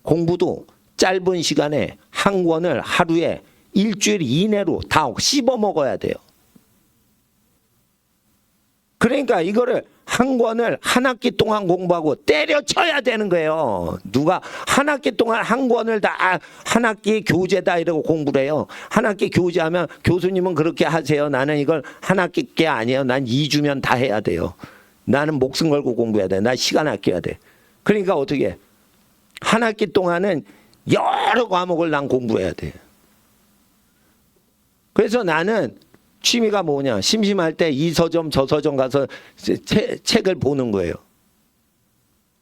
공부도 짧은 시간에 한 권을 하루에 일주일 이내로 다 씹어 먹어야 돼요. 그러니까 이거를 한 권을 한 학기 동안 공부하고 때려쳐야 되는 거예요. 누가 한 학기 동안 한 권을 다 한 학기 교재다 이러고 공부를 해요. 한 학기 교재하면 교수님은 그렇게 하세요. 나는 이걸 한 학기 게 아니에요. 난 2주면 다 해야 돼요. 나는 목숨 걸고 공부해야 돼. 나 시간 아껴야 돼. 그러니까 어떻게 해? 한 학기 동안은 여러 과목을 난 공부해야 돼. 그래서 나는 취미가 뭐냐? 심심할 때 이 서점 저 서점 가서 책을 보는 거예요.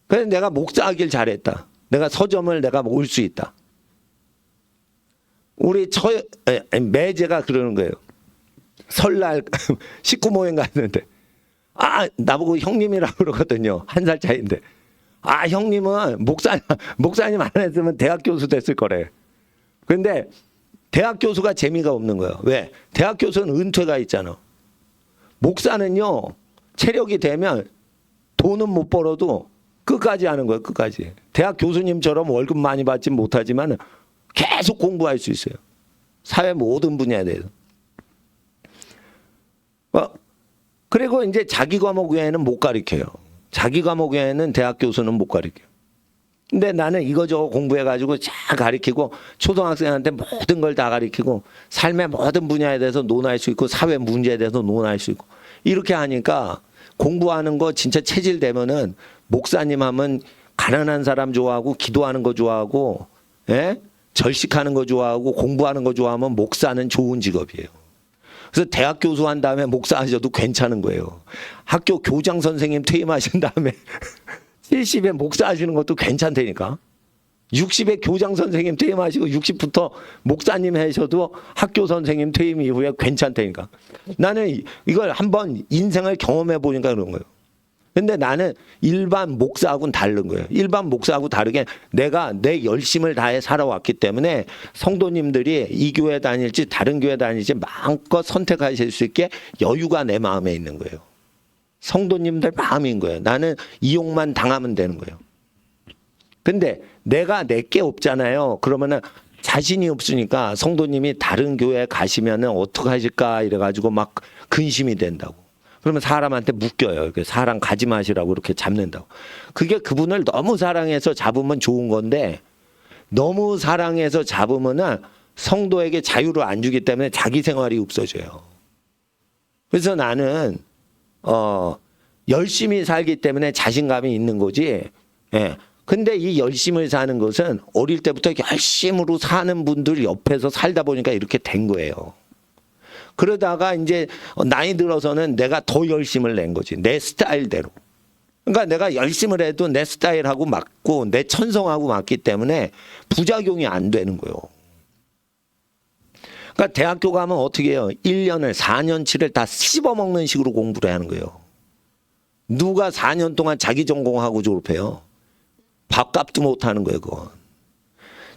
그래서 내가 목사하길 잘했다. 내가 서점을 내가 올 수 있다. 우리 매제가 그러는 거예요. 설날 식구 모임 갔는데 나보고 형님이라고 그러거든요. 1살 차이인데. 형님은 목사님 안 했으면 대학 교수 됐을 거래. 근데 대학 교수가 재미가 없는 거예요. 왜? 대학 교수는 은퇴가 있잖아. 목사는요, 체력이 되면 돈은 못 벌어도 끝까지 하는 거예요. 끝까지. 대학 교수님처럼 월급 많이 받진 못하지만 계속 공부할 수 있어요. 사회 모든 분야에 대해서. 그리고 이제 자기 과목 외에는 못 가르쳐요. 자기 과목 외에는 대학 교수는 못 가르쳐요. 근데 나는 이거저거 공부해가지고 잘 가르치고 초등학생한테 모든 걸 다 가르치고 삶의 모든 분야에 대해서 논할 수 있고 사회 문제에 대해서 논할 수 있고 이렇게 하니까 공부하는 거 진짜 체질되면은 목사님 하면 가난한 사람 좋아하고 기도하는 거 좋아하고 예? 절식하는 거 좋아하고 공부하는 거 좋아하면 목사는 좋은 직업이에요. 그래서 대학 교수 한 다음에 목사 하셔도 괜찮은 거예요. 학교 교장 선생님 퇴임하신 다음에 70에 목사 하시는 것도 괜찮다니까. 60에 교장 선생님 퇴임하시고 60부터 목사님 하셔도 학교 선생님 퇴임 이후에 괜찮다니까. 나는 이걸 한번 인생을 경험해 보니까 그런 거예요. 근데 나는 일반 목사하고는 다른 거예요. 일반 목사하고 다르게 내가 내 열심을 다해 살아왔기 때문에 성도님들이 이 교회 다닐지 다른 교회 다닐지 마음껏 선택하실 수 있게 여유가 내 마음에 있는 거예요. 성도님들 마음인 거예요. 나는 이용만 당하면 되는 거예요. 근데 내가 내게 없잖아요. 그러면은 자신이 없으니까 성도님이 다른 교회 가시면은 어떡하실까 이래가지고 막 근심이 된다고. 그러면 사람한테 묶여요. 사람 가지 마시라고 이렇게 잡는다고. 그게 그분을 너무 사랑해서 잡으면 좋은 건데 너무 사랑해서 잡으면은 성도에게 자유를 안 주기 때문에 자기 생활이 없어져요. 그래서 나는 열심히 살기 때문에 자신감이 있는 거지. 예. 근데 이 열심을 사는 것은 어릴 때부터 열심으로 사는 분들 옆에서 살다 보니까 이렇게 된 거예요. 그러다가 이제 나이 들어서는 내가 더 열심을 낸 거지. 내 스타일대로. 그러니까 내가 열심을 해도 내 스타일하고 맞고 내 천성하고 맞기 때문에 부작용이 안 되는 거예요. 그러니까 대학교 가면 어떻게 해요? 1년을 4년치를 다 씹어먹는 식으로 공부를 하는 거예요. 누가 4년 동안 자기 전공하고 졸업해요? 밥값도 못하는 거예요. 그건.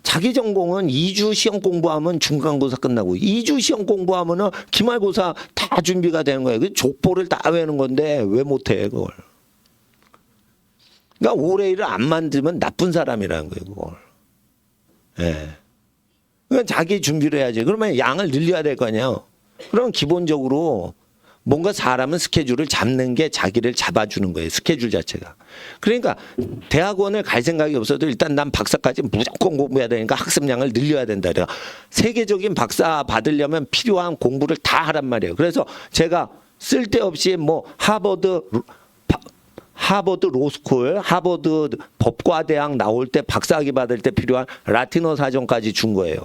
자기 전공은 2주 시험 공부하면 중간고사 끝나고 2주 시험 공부하면 기말고사 다 준비가 되는 거예요. 그 족보를 다 외우는 건데 왜 못해 그걸. 그러니까 올해 일을 안 만들면 나쁜 사람이라는 거예요. 그걸. 예. 그러니까 자기 준비를 해야지. 그러면 양을 늘려야 될 거 아니에요. 그러면 기본적으로 뭔가 사람은 스케줄을 잡는 게 자기를 잡아주는 거예요. 스케줄 자체가. 그러니까 대학원을 갈 생각이 없어도 일단 난 박사까지 무조건 공부해야 되니까 학습량을 늘려야 된다. 그래요. 세계적인 박사 받으려면 필요한 공부를 다 하란 말이에요. 그래서 제가 쓸데없이 뭐 하버드 로스쿨, 하버드 법과대학 나올 때 박사학위 받을 때 필요한 라틴어 사전까지 준 거예요.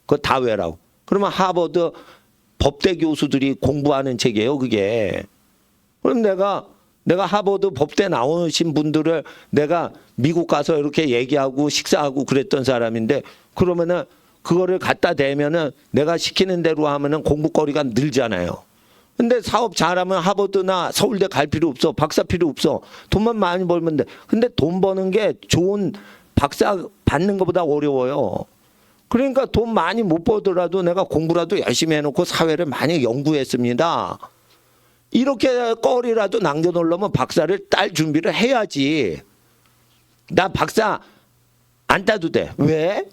그거 다 외라고. 그러면 하버드 법대 교수들이 공부하는 책이에요, 그게. 그럼 내가 하버드 법대 나오신 분들을 내가 미국 가서 이렇게 얘기하고 식사하고 그랬던 사람인데 그러면은 그거를 갖다 대면은 내가 시키는 대로 하면은 공부거리가 늘잖아요. 근데 사업 잘하면 하버드나 서울대 갈 필요 없어. 박사 필요 없어. 돈만 많이 벌면 돼. 근데 돈 버는 게 좋은 박사 받는 것보다 어려워요. 그러니까 돈 많이 못 벌더라도 내가 공부라도 열심히 해놓고 사회를 많이 연구했습니다. 이렇게 거리라도 남겨놓으려면 박사를 딸 준비를 해야지. 나 박사 안 따도 돼. 왜?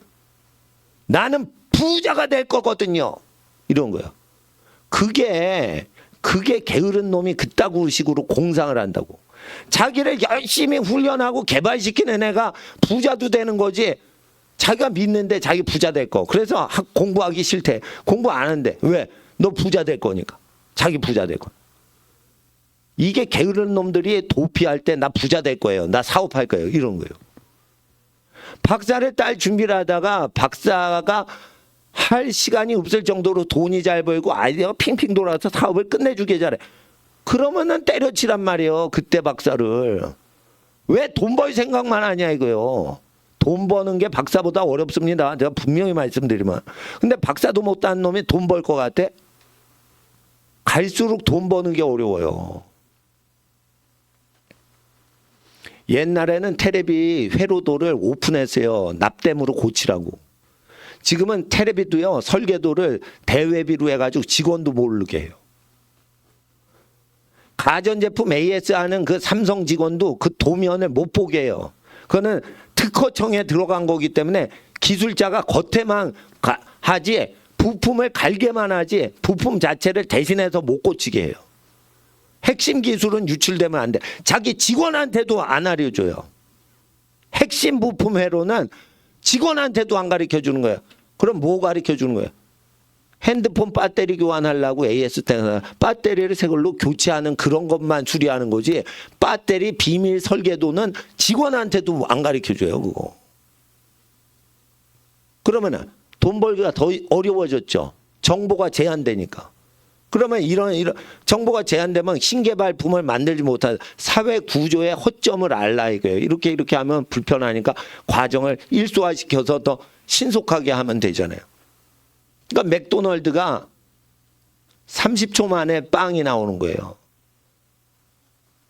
나는 부자가 될 거거든요. 이런 거야. 그게 게으른 놈이 그따구 식으로 공상을 한다고. 자기를 열심히 훈련하고 개발시키는 애가 부자도 되는 거지. 자기가 믿는데 자기 부자 될 거. 그래서 공부하기 싫대. 공부 안 하는데. 왜? 너 부자 될 거니까. 자기 부자 될 거. 이게 게으른 놈들이 도피할 때 나 부자 될 거예요. 나 사업할 거예요. 이런 거예요. 박사를 딸 준비를 하다가 박사가 할 시간이 없을 정도로 돈이 잘 벌고 아이디어가 핑핑 돌아서 사업을 끝내주게 잘해. 그러면은 때려치란 말이에요. 그때 박사를. 왜 돈 벌 생각만 하냐 이거요. 돈 버는 게 박사보다 어렵습니다. 제가 분명히 말씀드리면. 근데 박사도 못 따는 놈이 돈 벌 것 같아? 갈수록 돈 버는 게 어려워요. 옛날에는 테레비 회로도를 오픈했어요. 납땜으로 고치라고. 지금은 테레비도요. 설계도를 대외비로 해가지고 직원도 모르게 해요. 가전제품 AS 하는 그 삼성 직원도 그 도면을 못 보게 해요. 그거는 특허청에 들어간 거기 때문에 기술자가 겉에만 하지 부품을 갈게만 하지 부품 자체를 대신해서 못 고치게 해요. 핵심 기술은 유출되면 안 돼. 자기 직원한테도 안 알려줘요. 핵심 부품 회로는 직원한테도 안 가르쳐 주는 거예요. 그럼 뭐 가르쳐 주는 거예요? 핸드폰 배터리 교환하려고 AS 때문에 배터리를 새 걸로 교체하는 그런 것만 수리하는 거지, 배터리 비밀 설계도는 직원한테도 안 가르쳐 줘요, 그거. 그러면은 돈 벌기가 더 어려워졌죠. 정보가 제한되니까. 그러면 이런 정보가 제한되면 신개발품을 만들지 못한 사회 구조의 허점을 알라 이거예요. 이렇게 하면 불편하니까 과정을 일소화시켜서 더 신속하게 하면 되잖아요. 그러니까 맥도날드가 30초 만에 빵이 나오는 거예요.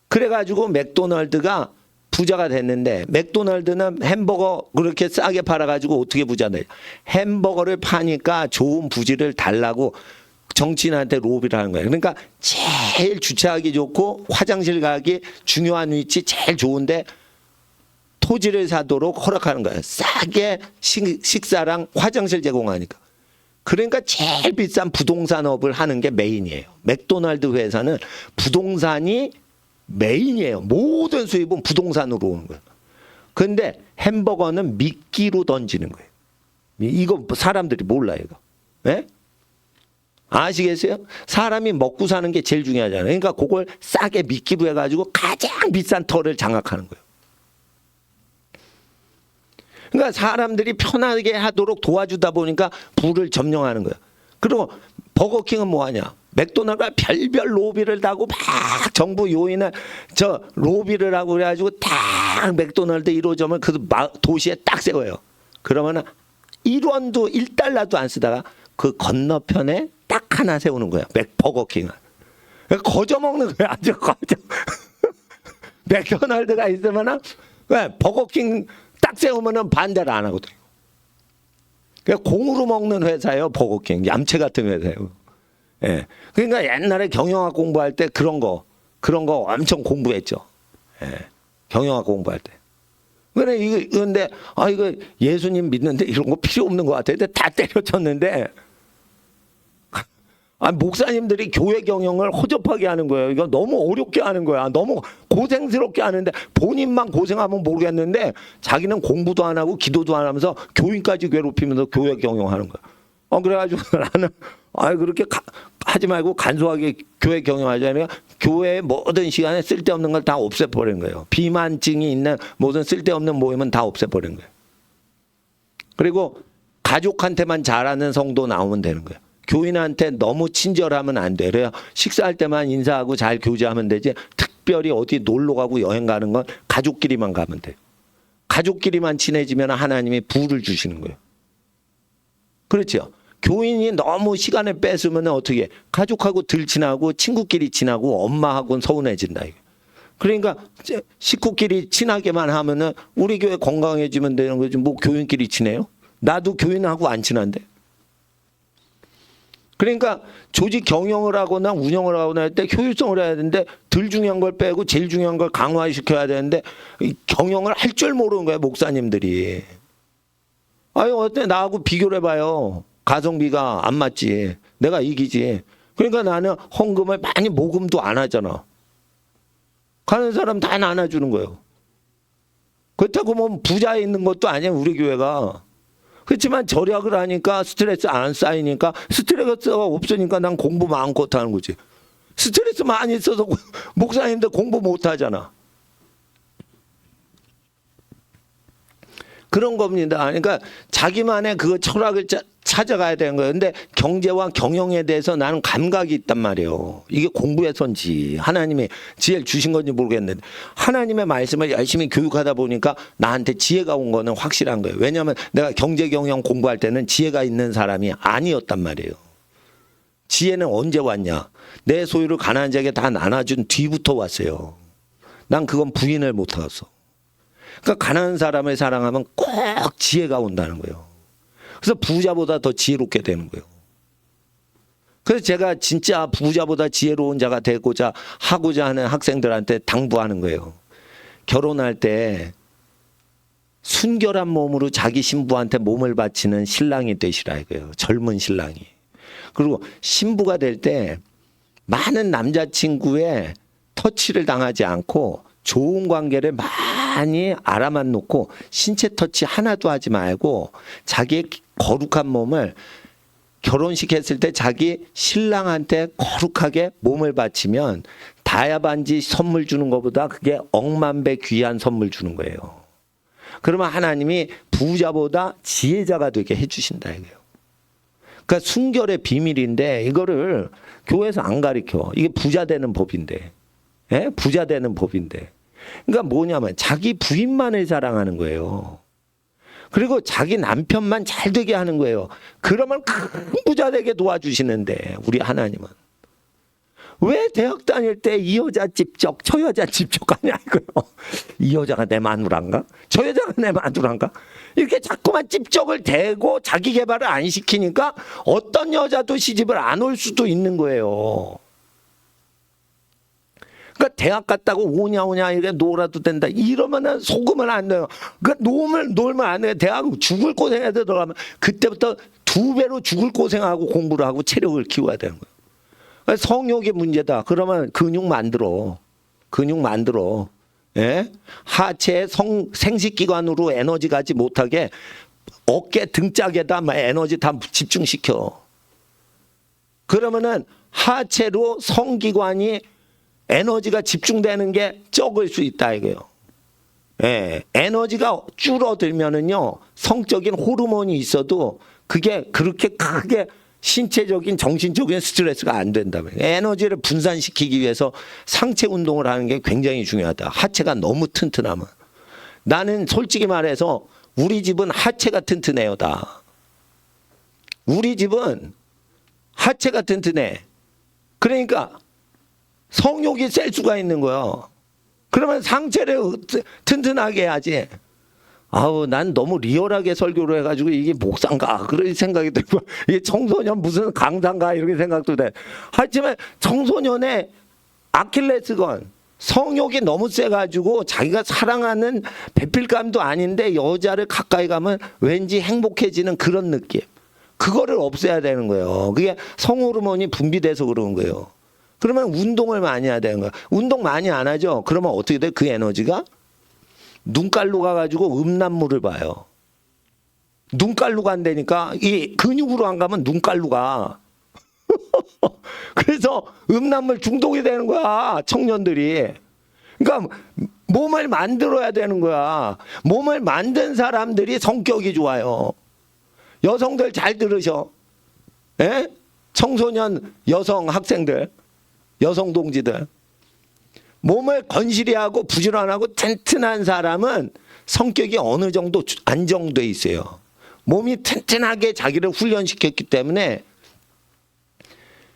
그래가지고 맥도날드가 부자가 됐는데, 맥도날드는 햄버거 그렇게 싸게 팔아가지고 어떻게 부자 돼? 햄버거를 파니까 좋은 부지를 달라고 정치인한테 로비를 하는 거예요. 그러니까 제일 주차하기 좋고 화장실 가기 중요한 위치 제일 좋은데 토지를 사도록 허락하는 거예요. 싸게 식사랑 화장실 제공하니까. 그러니까 제일 비싼 부동산업을 하는 게 메인이에요. 맥도날드 회사는 부동산이 메인이에요. 모든 수입은 부동산으로 오는 거예요. 그런데 햄버거는 미끼로 던지는 거예요. 이거 사람들이 몰라요. 이거. 네? 아시겠어요? 사람이 먹고 사는 게 제일 중요하잖아요. 그러니까 그걸 싸게 미끼로 해가지고 가장 비싼 털을 장악하는 거예요. 그러니까 사람들이 편하게 하도록 도와주다 보니까 부를 점령하는 거예요. 그리고 버거킹은 뭐하냐? 맥도날드가 별별 로비를 하고 막 정부 요인을 저 로비를 하고 그래가지고 딱 맥도날드 1호점을 그 도시에 딱 세워요. 그러면은 1원도 1달러도 안 쓰다가 그 건너편에 딱 하나 세우는 거야. 버거킹을. 거저 먹는 거야. 아주 거저. 맥도날드가 있으면은 왜 버거킹 딱 세우면은 반대를 안 하거든요. 공으로 먹는 회사예요. 버거킹. 얌체 같은 회사예요. 예. 그러니까 옛날에 경영학 공부할 때 그런 거 엄청 공부했죠. 예. 경영학 공부할 때. 그런데 이거 예수님 믿는데 이런 거 필요 없는 것 같아요. 다 때려쳤는데. 목사님들이 교회 경영을 허접하게 하는 거예요. 이거 너무 어렵게 하는 거야. 너무 고생스럽게 하는데 본인만 고생하면 모르겠는데 자기는 공부도 안 하고 기도도 안 하면서 교인까지 괴롭히면서 교회 경영하는 거야. 그래가지고 나는 그렇게 하지 말고 간소하게 교회 경영하자니까 교회의 모든 시간에 쓸데없는 걸 다 없애버린 거예요. 비만증이 있는 모든 쓸데없는 모임은 다 없애버린 거예요. 그리고 가족한테만 잘하는 성도 나오면 되는 거예요. 교인한테 너무 친절하면 안 돼. 그래요. 식사할 때만 인사하고 잘 교제하면 되지. 특별히 어디 놀러 가고 여행 가는 건 가족끼리만 가면 돼요. 가족끼리만 친해지면 하나님이 부를 주시는 거예요. 그렇죠. 교인이 너무 시간을 뺏으면 어떻게 해? 가족하고 덜 친하고 친구끼리 친하고 엄마하고는 서운해진다. 그러니까 식구끼리 친하게만 하면은 우리 교회 건강해지면 되는 거지. 뭐 교인끼리 친해요? 나도 교인하고 안 친한데. 그러니까 조직 경영을 하거나 운영을 하거나 할 때 효율성을 해야 되는데 덜 중요한 걸 빼고 제일 중요한 걸 강화시켜야 되는데 경영을 할 줄 모르는 거예요, 목사님들이. 어때? 나하고 비교를 해봐요. 가성비가 안 맞지. 내가 이기지. 그러니까 나는 헌금을 많이 모금도 안 하잖아. 가는 사람 다 나눠주는 거예요. 그렇다고 뭐 부자에 있는 것도 아니야, 우리 교회가. 그렇지만 절약을 하니까 스트레스 안 쌓이니까 스트레스가 없으니까 난 공부 마음껏 하는 거지. 스트레스 많이 있어서 목사님들 공부 못 하잖아. 그런 겁니다. 그러니까 자기만의 그 철학을 찾아가야 되는 거예요. 근데 경제와 경영에 대해서 나는 감각이 있단 말이에요. 이게 공부에선지 하나님의 지혜를 주신 건지 모르겠는데 하나님의 말씀을 열심히 교육하다 보니까 나한테 지혜가 온 거는 확실한 거예요. 왜냐하면 내가 경제 경영 공부할 때는 지혜가 있는 사람이 아니었단 말이에요. 지혜는 언제 왔냐? 내 소유를 가난한 자에게 다 나눠준 뒤부터 왔어요. 난 그건 부인을 못하겠어. 그러니까 가난한 사람을 사랑하면 꼭 지혜가 온다는 거예요. 그래서 부자보다 더 지혜롭게 되는 거예요. 그래서 제가 진짜 부자보다 지혜로운 자가 되고자 하고자 하는 학생들한테 당부하는 거예요. 결혼할 때 순결한 몸으로 자기 신부한테 몸을 바치는 신랑이 되시라 이거예요. 젊은 신랑이. 그리고 신부가 될 때 많은 남자친구의 터치를 당하지 않고 좋은 관계를 많이 알아만 놓고 신체 터치 하나도 하지 말고 자기의 거룩한 몸을 결혼식 했을 때 자기 신랑한테 거룩하게 몸을 바치면 다이아 반지 선물 주는 것보다 그게 억만배 귀한 선물 주는 거예요. 그러면 하나님이 부자보다 지혜자가 되게 해주신다 이거예요. 그러니까 순결의 비밀인데 이거를 교회에서 안 가르쳐. 이게 부자 되는 법인데. 예? 부자 되는 법인데. 그러니까 뭐냐면 자기 부인만을 사랑하는 거예요. 그리고 자기 남편만 잘 되게 하는 거예요. 그러면 큰 부자 되게 도와주시는데 우리 하나님은. 왜 대학 다닐 때 이 여자 집적 저 여자 집적하냐 이거요. 이 여자가 내 마누라인가? 저 여자가 내 마누라인가? 이렇게 자꾸만 집적을 대고 자기 개발을 안 시키니까 어떤 여자도 시집을 안 올 수도 있는 거예요. 그러니까 대학 갔다고 오냐 이렇게 놀아도 된다 이러면은 속으면 안 돼요. 그러니까 놀면 안 돼요. 대학 죽을 고생해야 들어가면 그때부터 2배로 죽을 고생하고 공부를 하고 체력을 키워야 되는 거예요. 성욕의 문제다. 그러면 근육 만들어. 예? 하체의 생식기관으로 에너지 가지 못하게 어깨 등짝에다 에너지 다 집중시켜. 그러면은 하체로 성기관이 에너지가 집중되는 게 적을 수 있다 이거예요. 예, 에너지가 줄어들면은요 성적인 호르몬이 있어도 그게 그렇게 크게 신체적인 정신적인 스트레스가 안 된다면 에너지를 분산시키기 위해서 상체 운동을 하는 게 굉장히 중요하다. 하체가 너무 튼튼하면 나는 솔직히 말해서 우리 집은 하체가 튼튼해요 다. 우리 집은 하체가 튼튼해. 그러니까 성욕이 셀 수가 있는 거예요. 그러면 상체를 튼튼하게 해야지. 아우 난 너무 리얼하게 설교를 해가지고 이게 목사인가 그런 생각이 들고 이게 청소년 무슨 강사인가 이렇게 생각도 돼. 하지만 청소년의 아킬레스건 성욕이 너무 세가지고 자기가 사랑하는 배필감도 아닌데 여자를 가까이 가면 왠지 행복해지는 그런 느낌. 그거를 없애야 되는 거예요. 그게 성호르몬이 분비돼서 그러는 거예요. 그러면 운동을 많이 해야 되는 거예요. 운동 많이 안 하죠? 그러면 어떻게 돼? 그 에너지가 눈깔로 가가지고 음란물을 봐요. 눈깔로 간다니까 이 근육으로 안 가면 눈깔로 가. 그래서 음란물 중독이 되는 거야 청년들이. 그러니까 몸을 만들어야 되는 거야. 몸을 만든 사람들이 성격이 좋아요. 여성들 잘 들으셔. 예? 청소년 여성 학생들 여성 동지들 몸을 건실히 하고 부지런하고 튼튼한 사람은 성격이 어느 정도 안정돼 있어요. 몸이 튼튼하게 자기를 훈련시켰기 때문에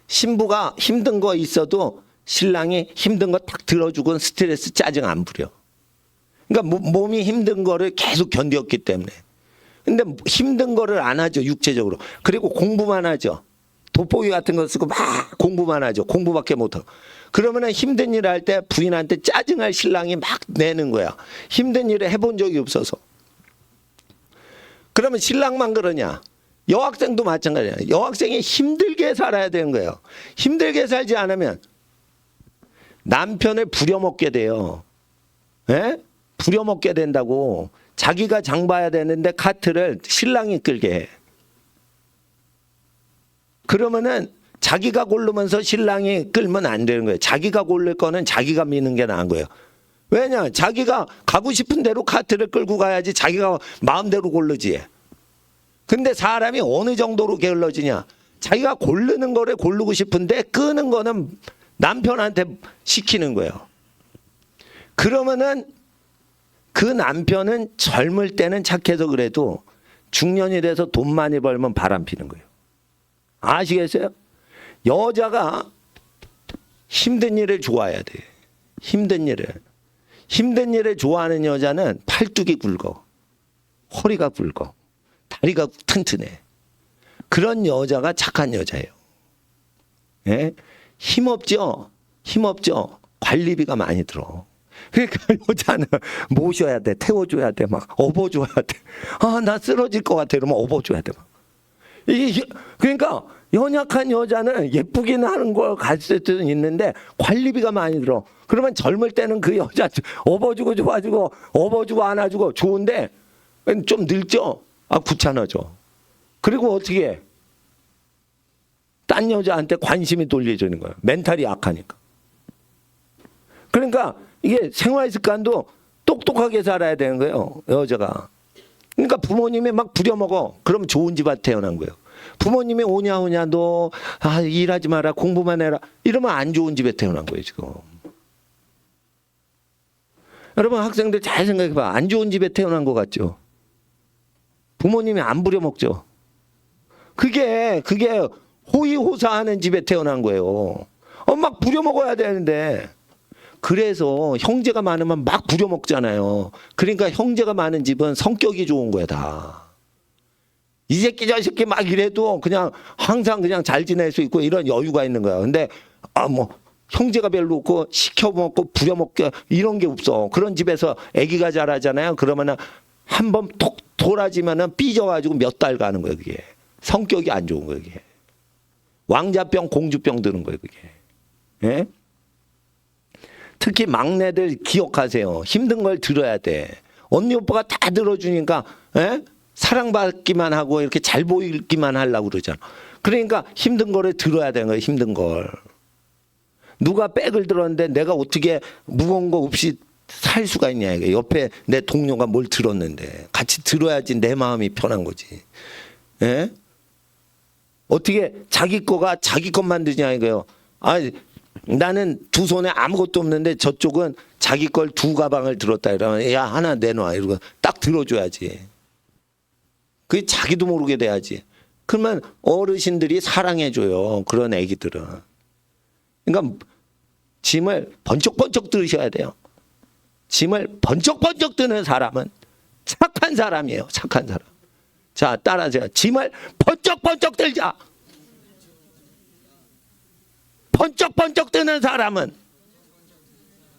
신부가 힘든 거 있어도 신랑이 힘든 거 딱 들어주고 스트레스 짜증 안 부려. 그러니까 몸이 힘든 거를 계속 견뎠기 때문에. 근데 힘든 거를 안 하죠 육체적으로. 그리고 공부만 하죠. 돋보기 같은 거 쓰고 막 공부만 하죠. 공부밖에 못하고. 그러면은 힘든 일 할 때 부인한테 짜증할 신랑이 막 내는 거야. 힘든 일을 해본 적이 없어서. 그러면 신랑만 그러냐? 여학생도 마찬가지야. 여학생이 힘들게 살아야 되는 거예요. 힘들게 살지 않으면 남편을 부려먹게 돼요. 예? 부려먹게 된다고. 자기가 장 봐야 되는데 카트를 신랑이 끌게 해. 그러면은 자기가 고르면서 신랑이 끌면 안 되는 거예요. 자기가 고를 거는 자기가 미는 게 나은 거예요. 왜냐? 자기가 가고 싶은 대로 카트를 끌고 가야지 자기가 마음대로 고르지. 근데 사람이 어느 정도로 게을러지냐? 자기가 고르는 거를 고르고 싶은데 끄는 거는 남편한테 시키는 거예요. 그러면은 그 남편은 젊을 때는 착해서 그래도 중년이 돼서 돈 많이 벌면 바람 피는 거예요. 아시겠어요? 여자가 힘든 일을 좋아해야 돼. 힘든 일을 좋아하는 여자는 팔뚝이 굵어. 허리가 굵어. 다리가 튼튼해. 그런 여자가 착한 여자예요. 예? 힘없죠? 관리비가 많이 들어. 그러니까 여자는 모셔야 돼. 태워줘야 돼. 막 업어줘야 돼. 아, 나 쓰러질 것 같아. 이러면 업어줘야 돼. 막. 그러니까 연약한 여자는 예쁘긴 하는 걸 갈 수는 있는데 관리비가 많이 들어. 그러면 젊을 때는 그 여자 업어주고 좋아주고 업어주고 안아주고 좋은데 좀 늙죠? 아, 귀찮아져. 그리고 어떻게 해? 딴 여자한테 관심이 돌려지는 거야. 멘탈이 약하니까. 그러니까 이게 생활 습관도 똑똑하게 살아야 되는 거예요, 여자가. 그러니까 부모님이 막 부려먹어. 그러면 좋은 집에 태어난 거예요. 부모님이 오냐 너 일하지 마라 공부만 해라 이러면 안 좋은 집에 태어난 거예요 지금. 여러분 학생들 잘 생각해봐. 안 좋은 집에 태어난 것 같죠? 부모님이 안 부려먹죠. 그게 호의호사하는 집에 태어난 거예요. 막 부려먹어야 되는데. 그래서 형제가 많으면 막 부려먹잖아요. 그러니까 형제가 많은 집은 성격이 좋은 거야 다. 이 새끼 저 새끼 막 이래도 그냥 항상 그냥 잘 지낼 수 있고 이런 여유가 있는 거야. 근데 뭐 형제가 별로 없고 시켜먹고 부려먹게 이런 게 없어. 그런 집에서 아기가 자라잖아요. 그러면은 한 번 톡 돌아지면은 삐져가지고 몇 달 가는 거예요 그게. 성격이 안 좋은 거예요 그게. 왕자병 공주병 드는 거예요 그게. 예? 특히 막내들 기억하세요. 힘든 걸 들어야 돼. 언니 오빠가 다 들어주니까 예? 사랑받기만 하고 이렇게 잘 보이기만 하려고 그러잖아. 그러니까 힘든 거를 들어야 되는 거예요. 힘든 걸. 누가 백을 들었는데 내가 어떻게 무거운 거 없이 살 수가 있냐. 이게. 옆에 내 동료가 뭘 들었는데 같이 들어야지 내 마음이 편한 거지. 예? 어떻게 자기 거가 자기 것만 드냐 이거요. 나는 두 손에 아무것도 없는데 저쪽은 자기 걸 두 가방을 들었다 이러면 야 하나 내놔 이러고 딱 들어줘야지. 그게 자기도 모르게 돼야지. 그러면 어르신들이 사랑해줘요. 그런 애기들은. 그러니까 짐을 번쩍번쩍 들으셔야 돼요. 짐을 번쩍번쩍 드는 사람은 착한 사람이에요. 착한 사람. 자 따라하세요. 짐을 번쩍번쩍 들자. 번쩍번쩍 드는 사람은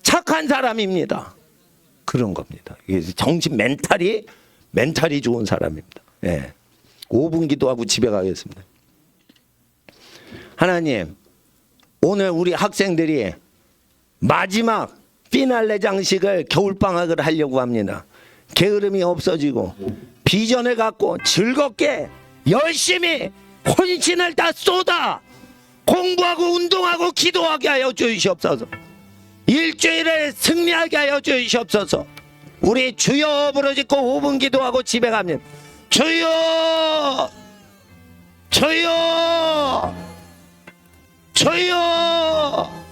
착한 사람입니다. 그런 겁니다. 이게 정신 멘탈이 좋은 사람입니다. 예. 5분 기도하고 집에 가겠습니다. 하나님, 오늘 우리 학생들이 마지막 피날레 장식을 겨울방학을 하려고 합니다. 게으름이 없어지고 비전을 갖고 즐겁게 열심히 혼신을 다 쏟아 공부하고 운동하고 기도하게 하여 주시옵소서. 일주일을 승리하게 하여 주시옵소서. 우리 주여 부르짖고 5분 기도하고 집에 갑니다. 주여 주여 주여